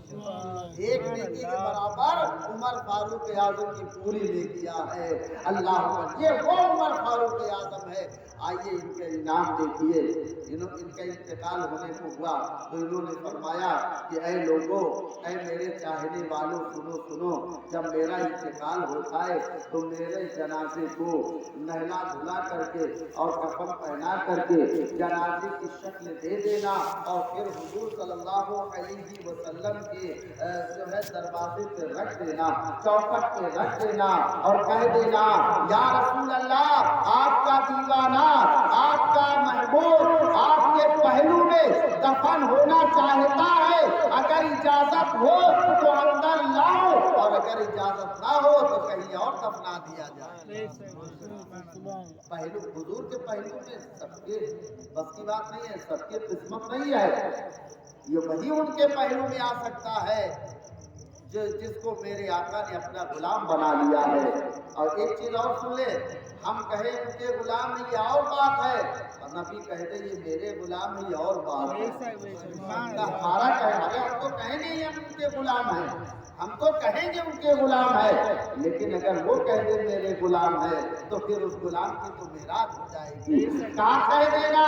ये, एक नेकी के बराबर उमर फारूक आजम की पूरी नेकियां है। अल्लाह अकबर, ये वो उमर फारूक आजम है। आइए इनके इनाम देखिए। इनका इंतकाल होने को हुआ तो इन्होंने फरमाया कि ऐ लोगों, ऐ मेरे चाहने वालों, सुनो सुनो, जब मेरा इंतकाल होता है तो मेरे जनाजे को नहला धुला करके और कफन पहना करके जनाजे की शक्ल दे देना और फिर हुजूर सल्लल्लाहु अलैहि वसल्लम के जो है दरवाजे पे रख देना, चौखट पे रख देना और कह देना, या रसूल अल्लाह, आपका दीवाना, आपका महबूब आपके पहलू में दफन होना चाहता है, अगर इजाजत हो तो अंदर लाओ और अगर इजाजत ना हो तो कहीं और दफना दिया जाए। पहलू हुजूर के पहलू में सबके बस की बात नहीं है, सबके किस्मत नहीं है। ये वही उनके पहलू में आ सकता है जिसको मेरे आका ने अपना गुलाम बना लिया है। और एक चीज और सुन ले, हम कहें उनके गुलाम है ये और बात है, और नबी कहते ये मेरे गुलाम है ये और बात है। हमारा कहना, हम तो कहेंगे ये उनके गुलाम है, हम तो कहेंगे उनके गुलाम है, लेकिन अगर वो कह दे मेरे गुलाम है तो फिर उस गुलाम की तो मेराज हो जाएगी। कहाँ कह देगा?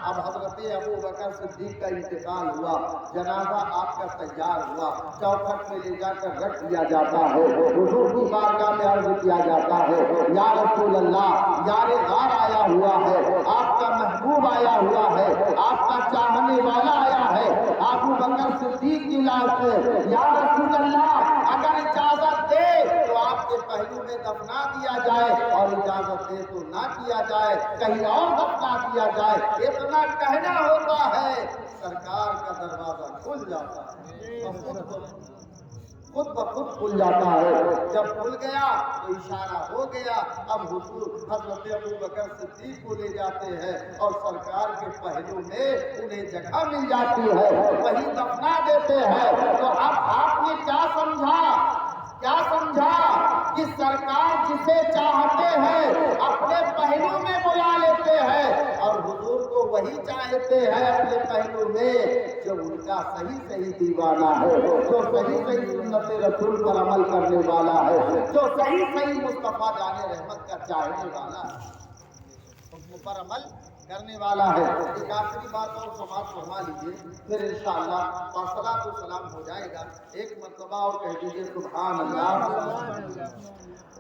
अब हजरत अबू बकर सिद्दीक का इंतकाल हुआ, जनाजा आपका तैयार हुआ, चौखट में ले जाकर रख दिया जाता है, हुजूर की बारगाह में अर्ज किया जाता है, या रसूल अल्लाह, यारे गार आया हुआ है, आपका महबूब आया हुआ है, आपका चाहने वाला आया है, अबू बकर सिद्दीक की लाश है, या रसूल अल्लाह, अगर इजाजत दे तो आपके पहलू में दफना दिया जाए और इजाजत दे तो ना किया जाए, कहीं और दफना दिया जाए। इतना कहना होता है, सरकार का दरवाजा खुल जाता है, खुद ब खुद खुल जाता है। जब खुल गया तो इशारा हो गया, अब हुजूर हजरत अबू बकर सिद्दीक को ले जाते हैं और सरकार के पहलू में उन्हें जगह मिल जाती है, वही दफना देते हैं। तो अब आपने क्या समझा कि सरकार जिसे चाहते हैं अपने पहलू में बुला लेते हैं और हुजूर को वही चाहते हैं अपने पहलू में जो उनका सही दीवाना है, जो सही सुन्नत रसूल पर अमल करने वाला है, जो सही मुस्तफा जाने रहमत का चाहने वाला है, हुक्म पर अमल करने वाला है। एक आखिरी बात और समाप्त फरमा लीजिए, फिर इंशाअल्लाह फासला तो सलाम हो जाएगा। एक मर्तबा और कह दीजिए सुभान अल्लाह।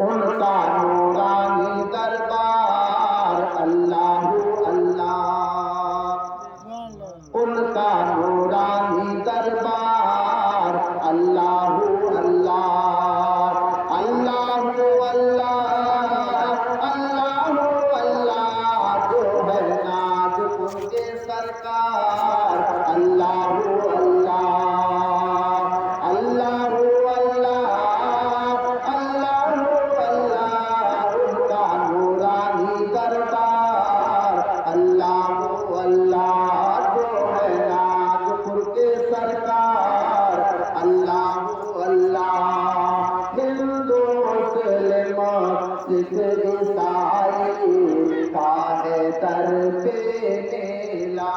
उनका नूरानी दरबार अल्लाह अल्लाह, उनका नूरानी दरबार अल्लाह अल्लाह, अल्लाह उनके सरकार अल्लाह अल्लाह, अल्लाह अल्लाह, अल्लाह अल्लाह, उनका नूरानी दरबार अल्लाह अल्लाह, जो है नाजपुर के सरकार अल्लाह अल्लाह। हिंदू मुस्लिम सिख ईसाई काहे दर पे मेला,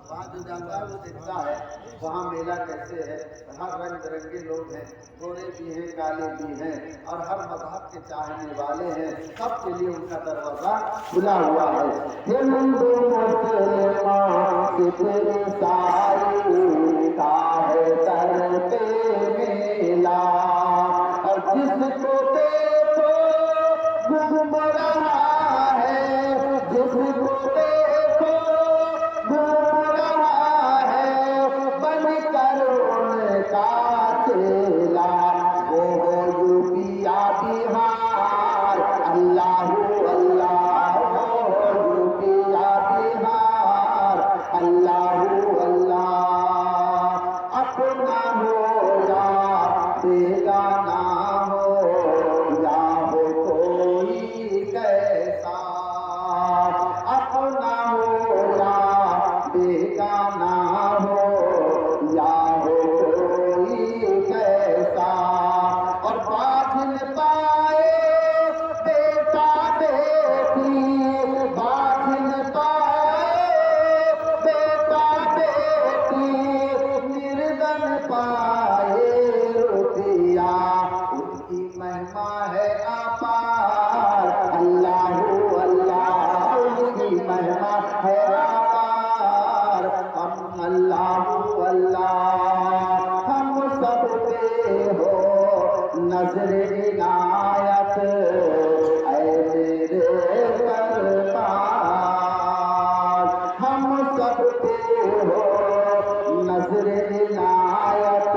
वहाँ जो जाता है वो देखता है वहाँ मेला कैसे है, हर रंग बिरंगे लोग हैं, गोरे भी हैं, काले भी हैं और हर मजहब के चाहने वाले हैं, सबके लिए उनका दरवाजा खुला हुआ है। हिंदू मुसलमान सिख ईसाई काहे दर पे मेला, और जिसको देखो घूम रहा है, जिसको देखो घूम रहा है, बनकर उनका चेला, वो यूपिया बिहार अल्लाह अल्लाह, वो यूपिया बिहार अल्लाह अल्लाह। आकार, हम अल्लाह अल्लाह, हम सब पे हो नजर इनायत, ऐ मेरे सरकार, हम सब पे हो नजर इनायत,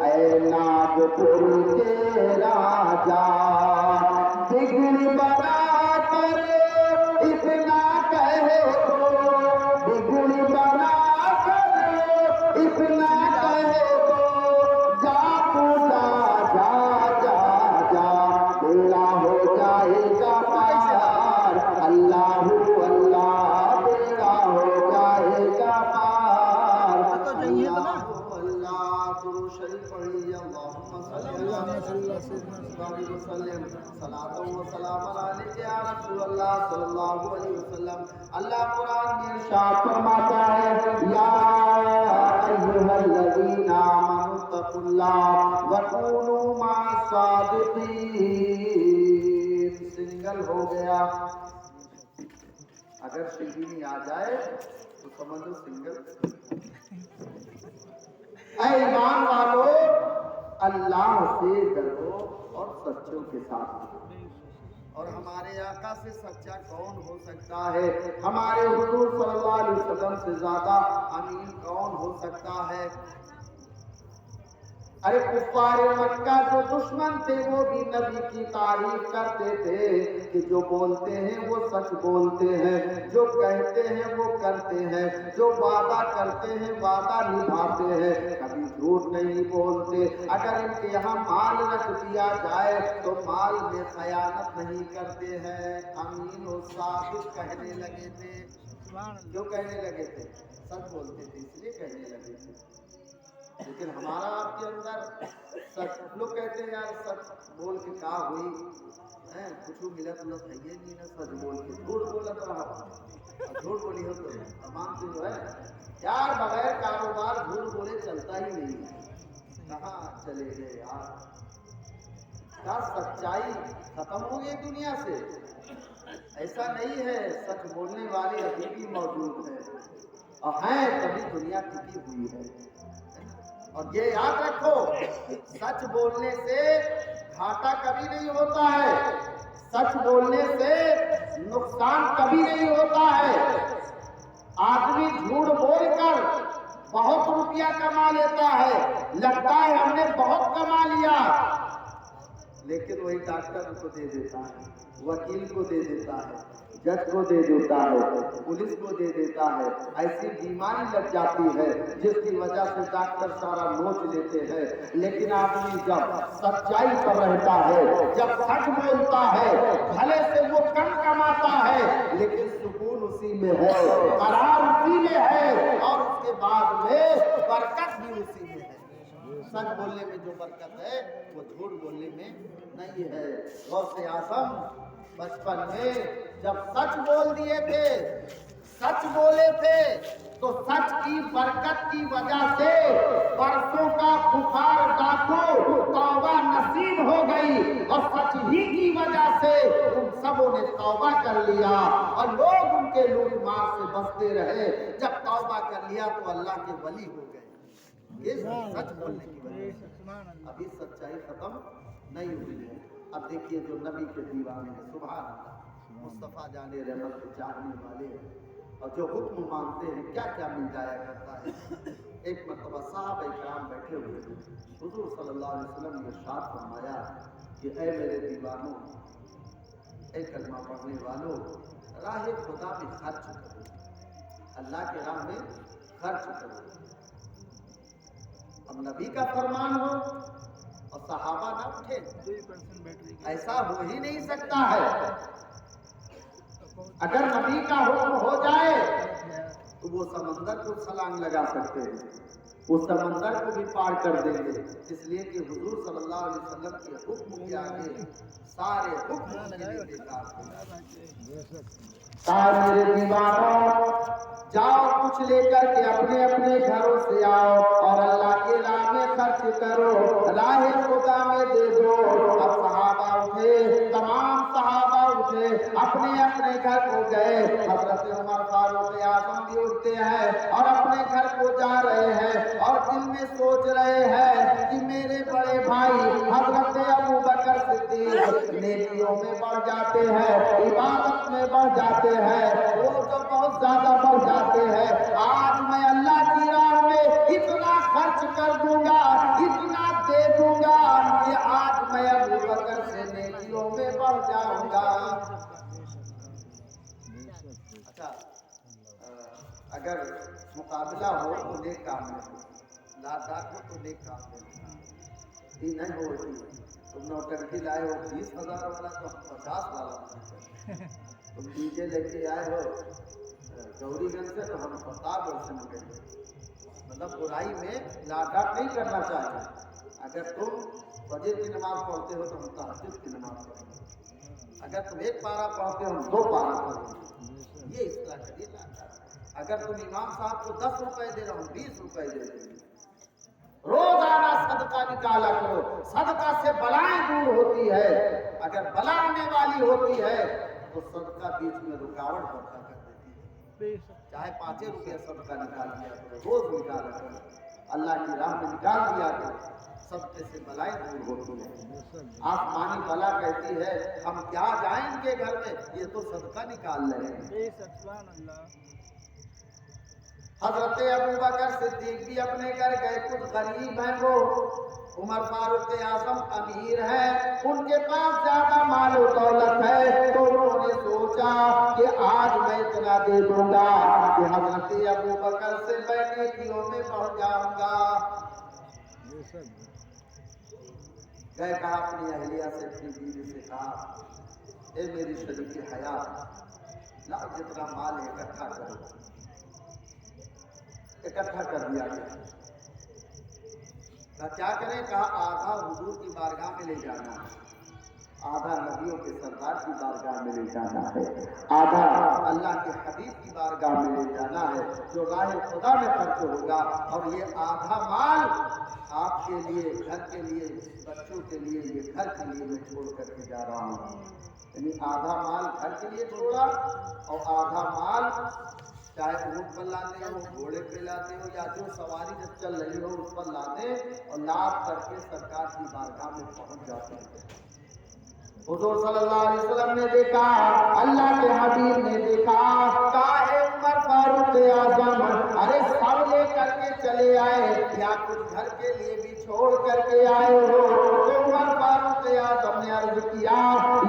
ऐ नागपुर के राजा, बिगड़ी बना कर इतना कहे तो, बिगड़ी बना कर इतना कहे तो, जा पूजा जा जा जा, बेड़ा हो जाएगा पार, अल्लाह अल्लाह, बेड़ा हो जाएगा पार, अल्लाह अल्लाह, दुरूद शरीफ पढ़िए, अल्लाहुम्मा सल्ली अलैहि वसल्लम, सलातो व सलाम अलैका या रसूल अल्लाह सल्लल्लाहु अलैहि वसल्लम। अल्लाह कुरान में इरशाद फरमाता है, या अय्युहल्लज़ीना आमनु तकुल्लाह व कूनू मा'स-सादिकीन। सिंगल हो गया, अगर सिंगिंग आ जाए तो समझ लो सिंगल। ऐ ईमान वालों, अल्लाह से डरो और सच्चों के साथ रहो। और हमारे आका से सच्चा कौन हो सकता है? हमारे हुजूर सल्लल्लाहु अलैहि वसल्लम से ज्यादा अमीन कौन हो सकता है? अरे कुफ्फार मक्का जो दुश्मन थे वो भी नबी की तारीफ करते थे कि जो बोलते हैं वो सच बोलते हैं, जो कहते हैं वो करते हैं, जो वादा करते हैं वादा निभाते हैं, कभी झूठ नहीं बोलते। अगर इनके यहाँ माल रख दिया जाए तो माल में खयानत नहीं करते हैं। अमीन और साबित कहने लगे थे। क्यों कहने लगे थे? सच बोलते थे इसलिए कहने लगे थे। लेकिन हमारा आपके अंदर सच, लोग कहते हैं यार सच बोल के का हुई है, कुछ मिलत उलत है ये नहीं ना, सच बोल के झूठ बोलत रहा, झूठ बोली हो तो तमाम चीज है यार, बगैर कारोबार झूठ बोले चलता ही नहीं है। कहाँ चले गए यार, क्या सच्चाई खत्म हो गई दुनिया से? ऐसा नहीं है, सच बोलने वाले अभी भी मौजूद है और हैं, तभी दुनिया टिकी हुई है। और ये याद रखो, सच बोलने से घाटा कभी नहीं होता है, सच बोलने से नुकसान कभी नहीं होता है। आदमी झूठ बोलकर बहुत रुपया कमा लेता है, लगता है हमने बहुत कमा लिया, लेकिन वही डॉक्टर को दे देता है, वकील को दे देता है, जज को दे देता है, पुलिस को दे देता है। ऐसी बीमारी लग जाती है जिसकी वजह से डॉक्टर सारा नोच लेते हैं। लेकिन आदमी जब सच्चाई पर रहता है, जब सच बोलता है, भले से वो कम कमाता है लेकिन सुकून उसी में है, करार उसी में है और उसके बाद में बरकत भी उसी में है। सच बोलने में जो बरकत है वो झूठ बोलने में नहीं है। गौसे आज़म बचपन में जब सच बोल दिए थे, सच बोले थे, तो सच की बरकत की वजह से बरसों का बुखार डाको तौबा नसीब हो गई और सच ही की वजह से उन सबों ने तौबा कर लिया और लोग उनके लूट मार से बचते रहे। जब तौबा कर लिया तो अल्लाह के वली हो गए, ये सच बोलने की वजह से। अभी सच्चाई खत्म नहीं हुई है। अब देखिए जो नबी के दीवाने हैं, सुभान अल्लाह, मुस्तफ़ा जाने रहमत के चाहने वाले और जो हुक्म मानते हैं क्या क्या मिल जाया करता है। एक मरतबा साहब इकराम बैठे हुए थे, हुजूर सल्लल्लाहु अलैहि वसल्लम ने इरशाद फरमाया कि ऐ मेरे दीवानों, ऐ कलमा पढ़ने वालों, राह खुदा में खर्च करो, अल्लाह के राह में खर्च करो। अब नबी का फरमान हो और सहाबा ना उठे, ऐसा हो ही नहीं सकता है। अगर नबी का हुक्म हो जाए तो वो समंदर को छलांग लगा सकते हैं, वो समंदर को भी पार कर देंगे, इसलिए कि हुजूर सल्लल्लाहु अलैहि वसल्लम के हुक्म के आगे सारे हुक्म बेकार हैं। मेरे दीवानों, जाओ कुछ लेकर के अपने अपने घरों से आओ और अल्लाह के राह में खर्च करो, राह खुदा में दे दो। अब सहाबा उठे, तमाम सहाबा उठे, अपने अपने अपने घर को गए। हजरत उमर फारूक आजम भी उठते हैं और अपने घर को जा रहे हैं और दिल में सोच रहे हैं कि मेरे बड़े भाई हजरत अबू बकर सिद्दीक नेकियों में बढ़ जाते हैं, इबादत में बढ़ जाते हैं, वो तो बहुत ज्यादा बढ़ जाते हैं। आज मैं अल्लाह की राह में इतना खर्च कर दूंगा, इतना दे दूंगा कि आज मैं अबू बकर से नेकियों में बढ़ जाऊंगा। अच्छा, अगर मुकाबला हो तो नेक काम में हो, लादाक हो तो नेक काम में हो। ये नहीं हो कि तुम नौटंकी लाए हो 20,000 वाला तो 50 वाला, तुम डीजे लेके आए हो गौरीगंज से तो हम 50 वर्ष में गए। मतलब बुराई में लादाक नहीं करना चाहिए। अगर तुम फजर की नमाज पढ़ते हो तो हम तहज्जुद की नमाज पढ़ेंगे। अगर तुम एक पारा पढ़ते हो हम 2 पारा पढ़ेंगे। ये इस तरह करिए लादाक। अगर तुम इमाम साहब को 10 रुपए दे रहे हो 20 रुपए दे देंगे। रोजाना सदका निकाला करो, सदका से बलाएं दूर होती है। अगर बला आने वाली होती है तो सदका बीच में रुकावट पैदा कर देती है। चाहे 5 रुपये सदका निकाल दिया करो, रोज निकाला करो, अल्लाह की राह में निकाल दिया करो, सबके से बलाएं दूर होती है। आसमानी बला कहती है हम क्या जाएं इनके घर में, ये तो सदका निकाल रहे हैं। हजरत अबू बकर सिद्दीक भी अपने घर गए। कुछ गरीब हैं वो, उमर फारूक आजम अमीर हैं, उनके पास ज्यादा माल और दौलत है, तो उन्होंने सोचा कि आज मैं इतना दे दूंगा कि हजरत अबू बकर से मैं नेकियों में बढ़ जाऊंगा। गए कहा अपनी अहलिया से, अपनी बीवी से कहा ए मेरी शरीक हयात, ना जितना माल इकट्ठा करो। इकट्ठा कर दिया गया। क्या करें? कहा आधा हुजूर की बारगाह में ले जाना है, आधा नबियों के सरदार की बारगाह में ले जाना है, आधा अल्लाह के हबीब की बारगाह में ले जाना है जो राह खुदा में खर्च होगा, और ये आधा माल आपके लिए, घर के लिए, बच्चों के लिए, ये घर के लिए मैं छोड़ करके जा रहा हूँ। यानी आधा माल घर के लिए छोड़ा और आधा माल चाहे ऊँट पर लाते हो, घोड़े पे लाते हो, या जो सवारी जब चल रही हो उस पर लाते और लाद करके सरकार की बारगाह में पहुंच जाते हैं। हुजूर सल्लल्लाहु अलैहि वसल्लम ने देखा, अल्लाह के हबीब ने देखा, काहे उमर फारूक आजम अरे सब ले करके चले आए, क्या कुछ घर के लिए भी छोड़ करके आए हो? तो उमर फारूक आजम ने अर्ज किया,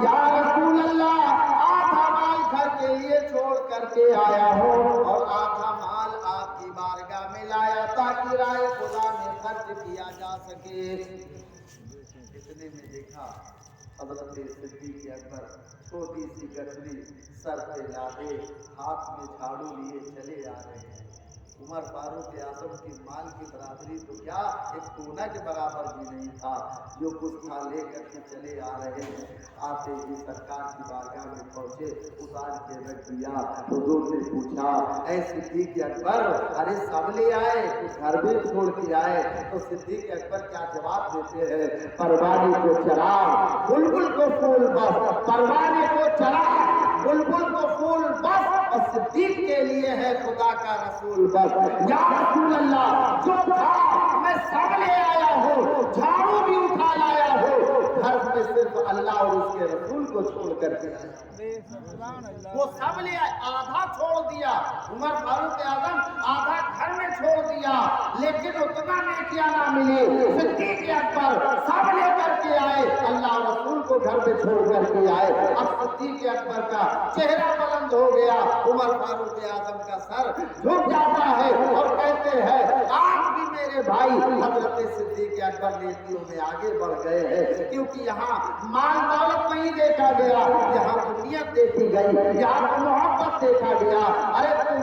या रसूल अल्लाह, आधा माल घर के लिए छोड़ करके आया हो और आधा माल आपकी बारगाह में लाया ताकि राह खुदा में खर्च किया जा सके। इतने में देखा हज़रत सिद्दीक़ अकबर छोटी सी गठरी सर पे लादे, हाथ में झाड़ू लिए चले आ रहे हैं। उमर फारूक आजम की माल की बराबरी तो क्या, एक टोना के बराबर भी नहीं था। जो कुछ था लेकर के चले आ रहे हैं। आते ही सरकार की बारगाह में पहुंचे, उतार के रख दिया। हुजूर ने पूछा, ऐ सिद्दीक़ अकबर, अरे सब ले आए, कुछ घर भी छोड़ के आए? तो सिद्दीक़ अकबर क्या जवाब देते हैं, परवाने को चराग, बुलबुल को फूल बस, परवाने को चराग, बुलबुल को फूल बस, और सिद्दीक़ के लिए है खुदा का रसूल बस। या रसूल अल्लाह, जो था मैं सब ले आया हूँ, झाड़ू भी उठा लाया हूँ, घर में सिर्फ अल्लाह और उसके रसूल को छोड़ करके आया। वो सब ले आए, आधा छोड़ दिया। उमर फारूक आजम आधा घर में छोड़ दिया, लेकिन उतना नेकियां ना मिली। सिद्दीक़ अकबर सब ले करके आए, अल्लाह और रसूल को घर में छोड़ करके आए। अब सिद्दीक़ अकबर का चेहरा बुलंद हो गया, उमर फारूक आजम का सर झुक जाता है और कहते हैं, आज भी मेरे भाई हजरत सिद्दीक़ अकबर नेकियों में आगे बढ़ गए हैं, क्योंकि यहाँ माल दौलत नहीं देखा गया, यहाँ दुनिया देखी गई, यहाँ मोहब्बत देखा गया। अरे तुम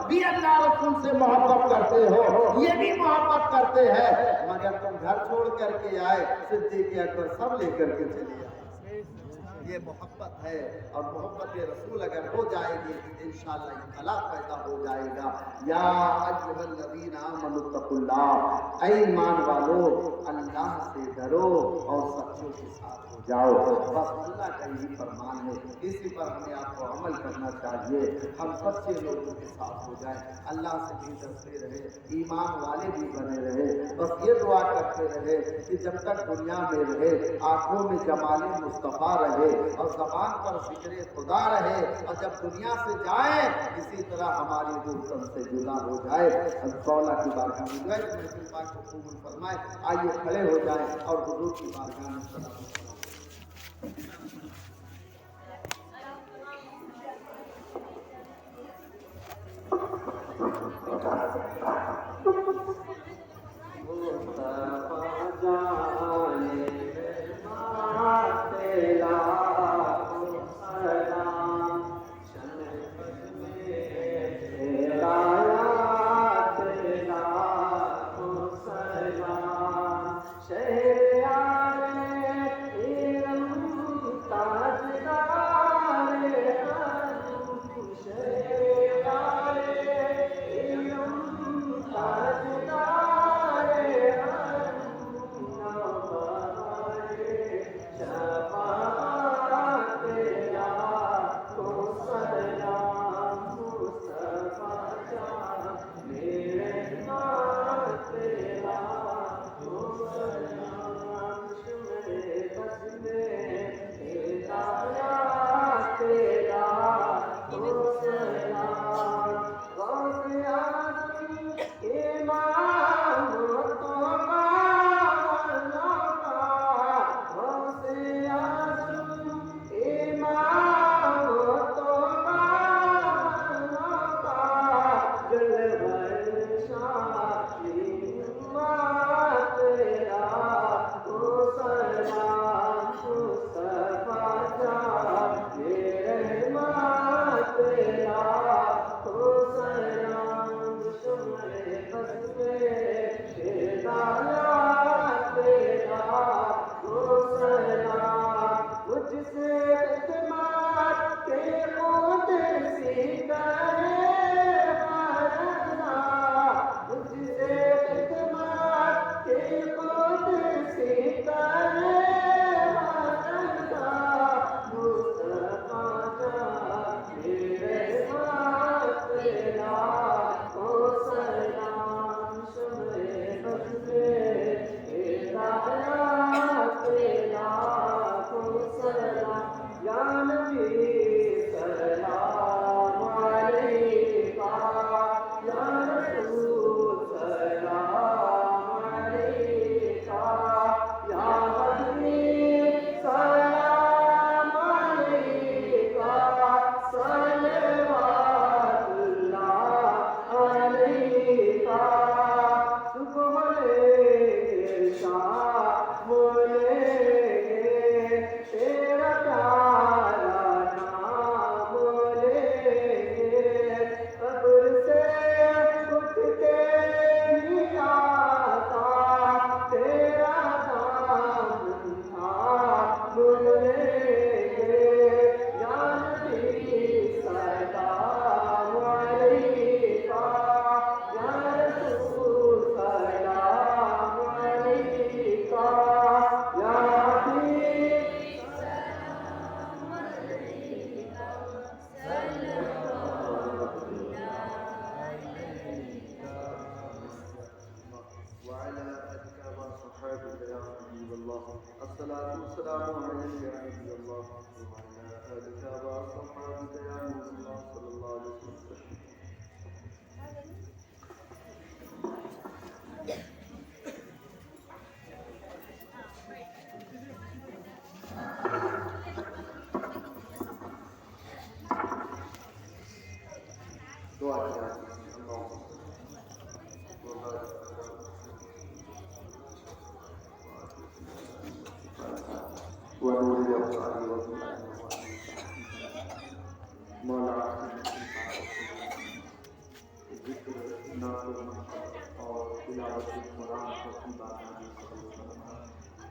भी अल्लाह रसूल से मोहब्बत करते हो, ये भी मोहब्बत करते हैं, मगर तुम घर छोड़ करके आए। सिद्दीक़ अकबर सब लेकर के चले आए। یہ محبت ہے، اور محبت رسول اگر ہو جائے گی انشاءاللہ انقلاب پیدا ہو جائے گا۔ یا ایھا الذین آمنوا اتقوا اللہ، اے ایمان والو اللہ سے ڈرو اور سچوں کے ساتھ ہو جاؤ۔ بس اللہ کا یہی فرمان ہے، اسی پر ہمیں آپ کو عمل کرنا چاہیے، ہم سچے لوگوں کے ساتھ ہو جائیں، اللہ سے بھی ڈرتے رہے، ایمان والے بھی بنے رہے۔ بس یہ دعا کرتے رہے کہ جب تک دنیا میں رہے آنکھوں میں جمال مصطفیٰ رہے اور زبان پر ذکر خدا رہے، اور جب دنیا سے جائیں اسی طرح ہماری روح تن سے جدا ہو جائے۔ مولا کی بارگاہ میں دعائیں کہ محفل پاک کو قبول فرمائے۔ آئیے کھڑے ہو جائیں اور حضور کی بارگاہ میں سلام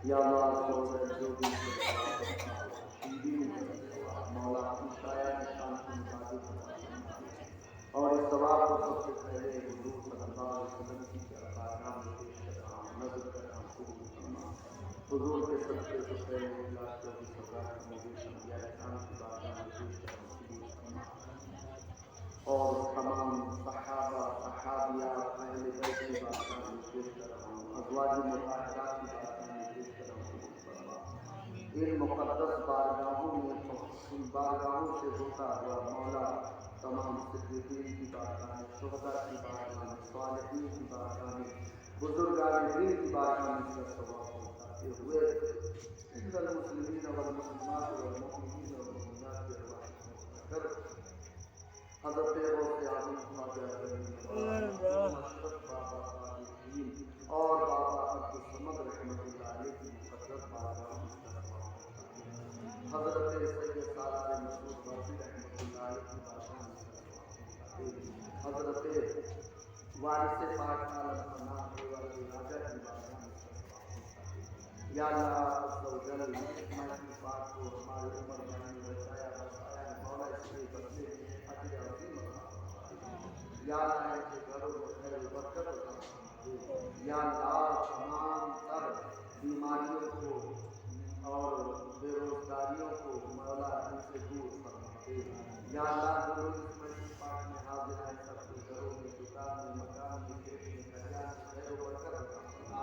یا اللہ جو بھی مولا اپنی شاید شان کے مطابق اور اس ثواب کو سب سے پہلے حضور صلی اللہ علیہ وسلم کی ارکان میں پیش کر رہا ہوں، نظر کر رہا ہوں قبول فرما۔ حضور کے صدقے سے پہلے اخلاص کو بھی سزا کرنے کی سمجھا احسان کی بارگاہ میں پیش کر رہا ہوں، قبول فرما۔ اور تمام صحابہ صحابیات اہل بیت کی بارگاہ میں پیش کر رہا ہوں، ازواج مطہرات کی بارگاہ میں پیش کر رہا ہوں، قبول فرما۔ ان مقدس بارگاہوں میں ان بارگاہوں سے ہوتا ہوا مولا تمام صدیقین کی بارگاہ میں، شہداء کی بارگاہ میں، صالحین کی بارگاہ میں، بزرگان دین کی بارگاہ میں اس کا ثواب پہنچاتے ہوئے ان المسلمین والمسلمات والمؤمنین والمؤمنات کے ارواح کر حضرت غوث اعظم خواجہ اشرف بابا صالحین اور بابا عبدالصمد رحمۃ اللہ علیہ کی مقدس بارگاہ میں اس کا ثواب پہنچاتے ہیں۔ حضرت سید سالار مسعود برفی رحمۃ اللہ علیہ کی بارگاہ میں اس کا ثواب پہنچاتے ہیں۔ حضرت وارث پاک عالم فنا والے راجہ کی بارگاہ میں اس کا ثواب پہنچاتے ہیں۔ یا اللہ عز و جل اس محفل پاک کو ہمارے عمر بھائی نے بچایا بسایا ہے، مولا اس کے بدلے میں اجر عظیم عطا فرما دے۔ یا اللہ ان کے گھروں میں خیر و برکت عطا فرما دے۔ یا اللہ تمام تر بیماریوں کو اور بے روزگاریوں کو مولا ان سے دور فرما دے۔ یا اللہ جو لوگ اس محفل پاک میں حاضر ہیں سب کے گھروں میں، دکان میں، مکان میں، کھیت میں، کھلیان میں خیر و برکت عطا فرما۔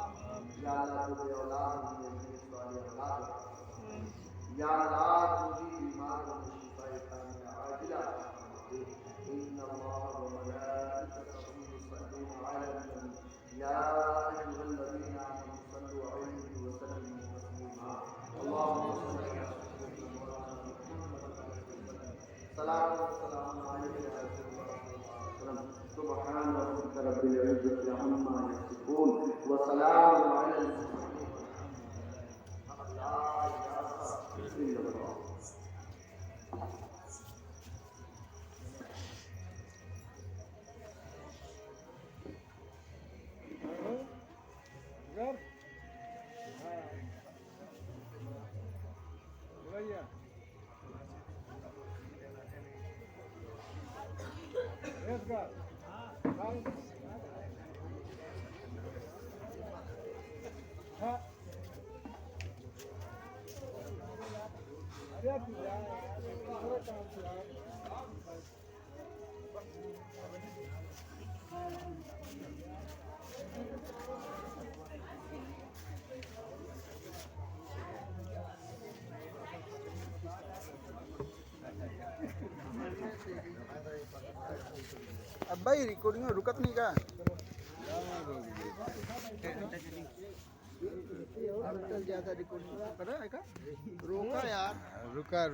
یا اللہ جو بے اولاد ہیں نیک صالح اولاد عطا فرما۔ یا اللہ جو بھی بیمار ہوں شفاء کاملہ عاجلہ عطا فرما دے۔ ان اللہ وملائکتہ یصلون علی النبی یا ایھا الذین آمنوا صلوا علیہ وسلموا تسلیما۔ اللهم صل علی سیدنا مولانا محمد وعلى وسلم۔ صلاۃ و سلام علیک یا رسول اللہ صلی اللہ علیہ وسلم۔ سبحان ربک رب العزۃ عما یصفون وسلام علی المرسلین والحمد للہ لا الہ الا اللہ۔ اب بھائی ریکارڈنگ رکت نہیں کا زیادہ ریکارڈنگ کرا ہے کا روکا یار رکا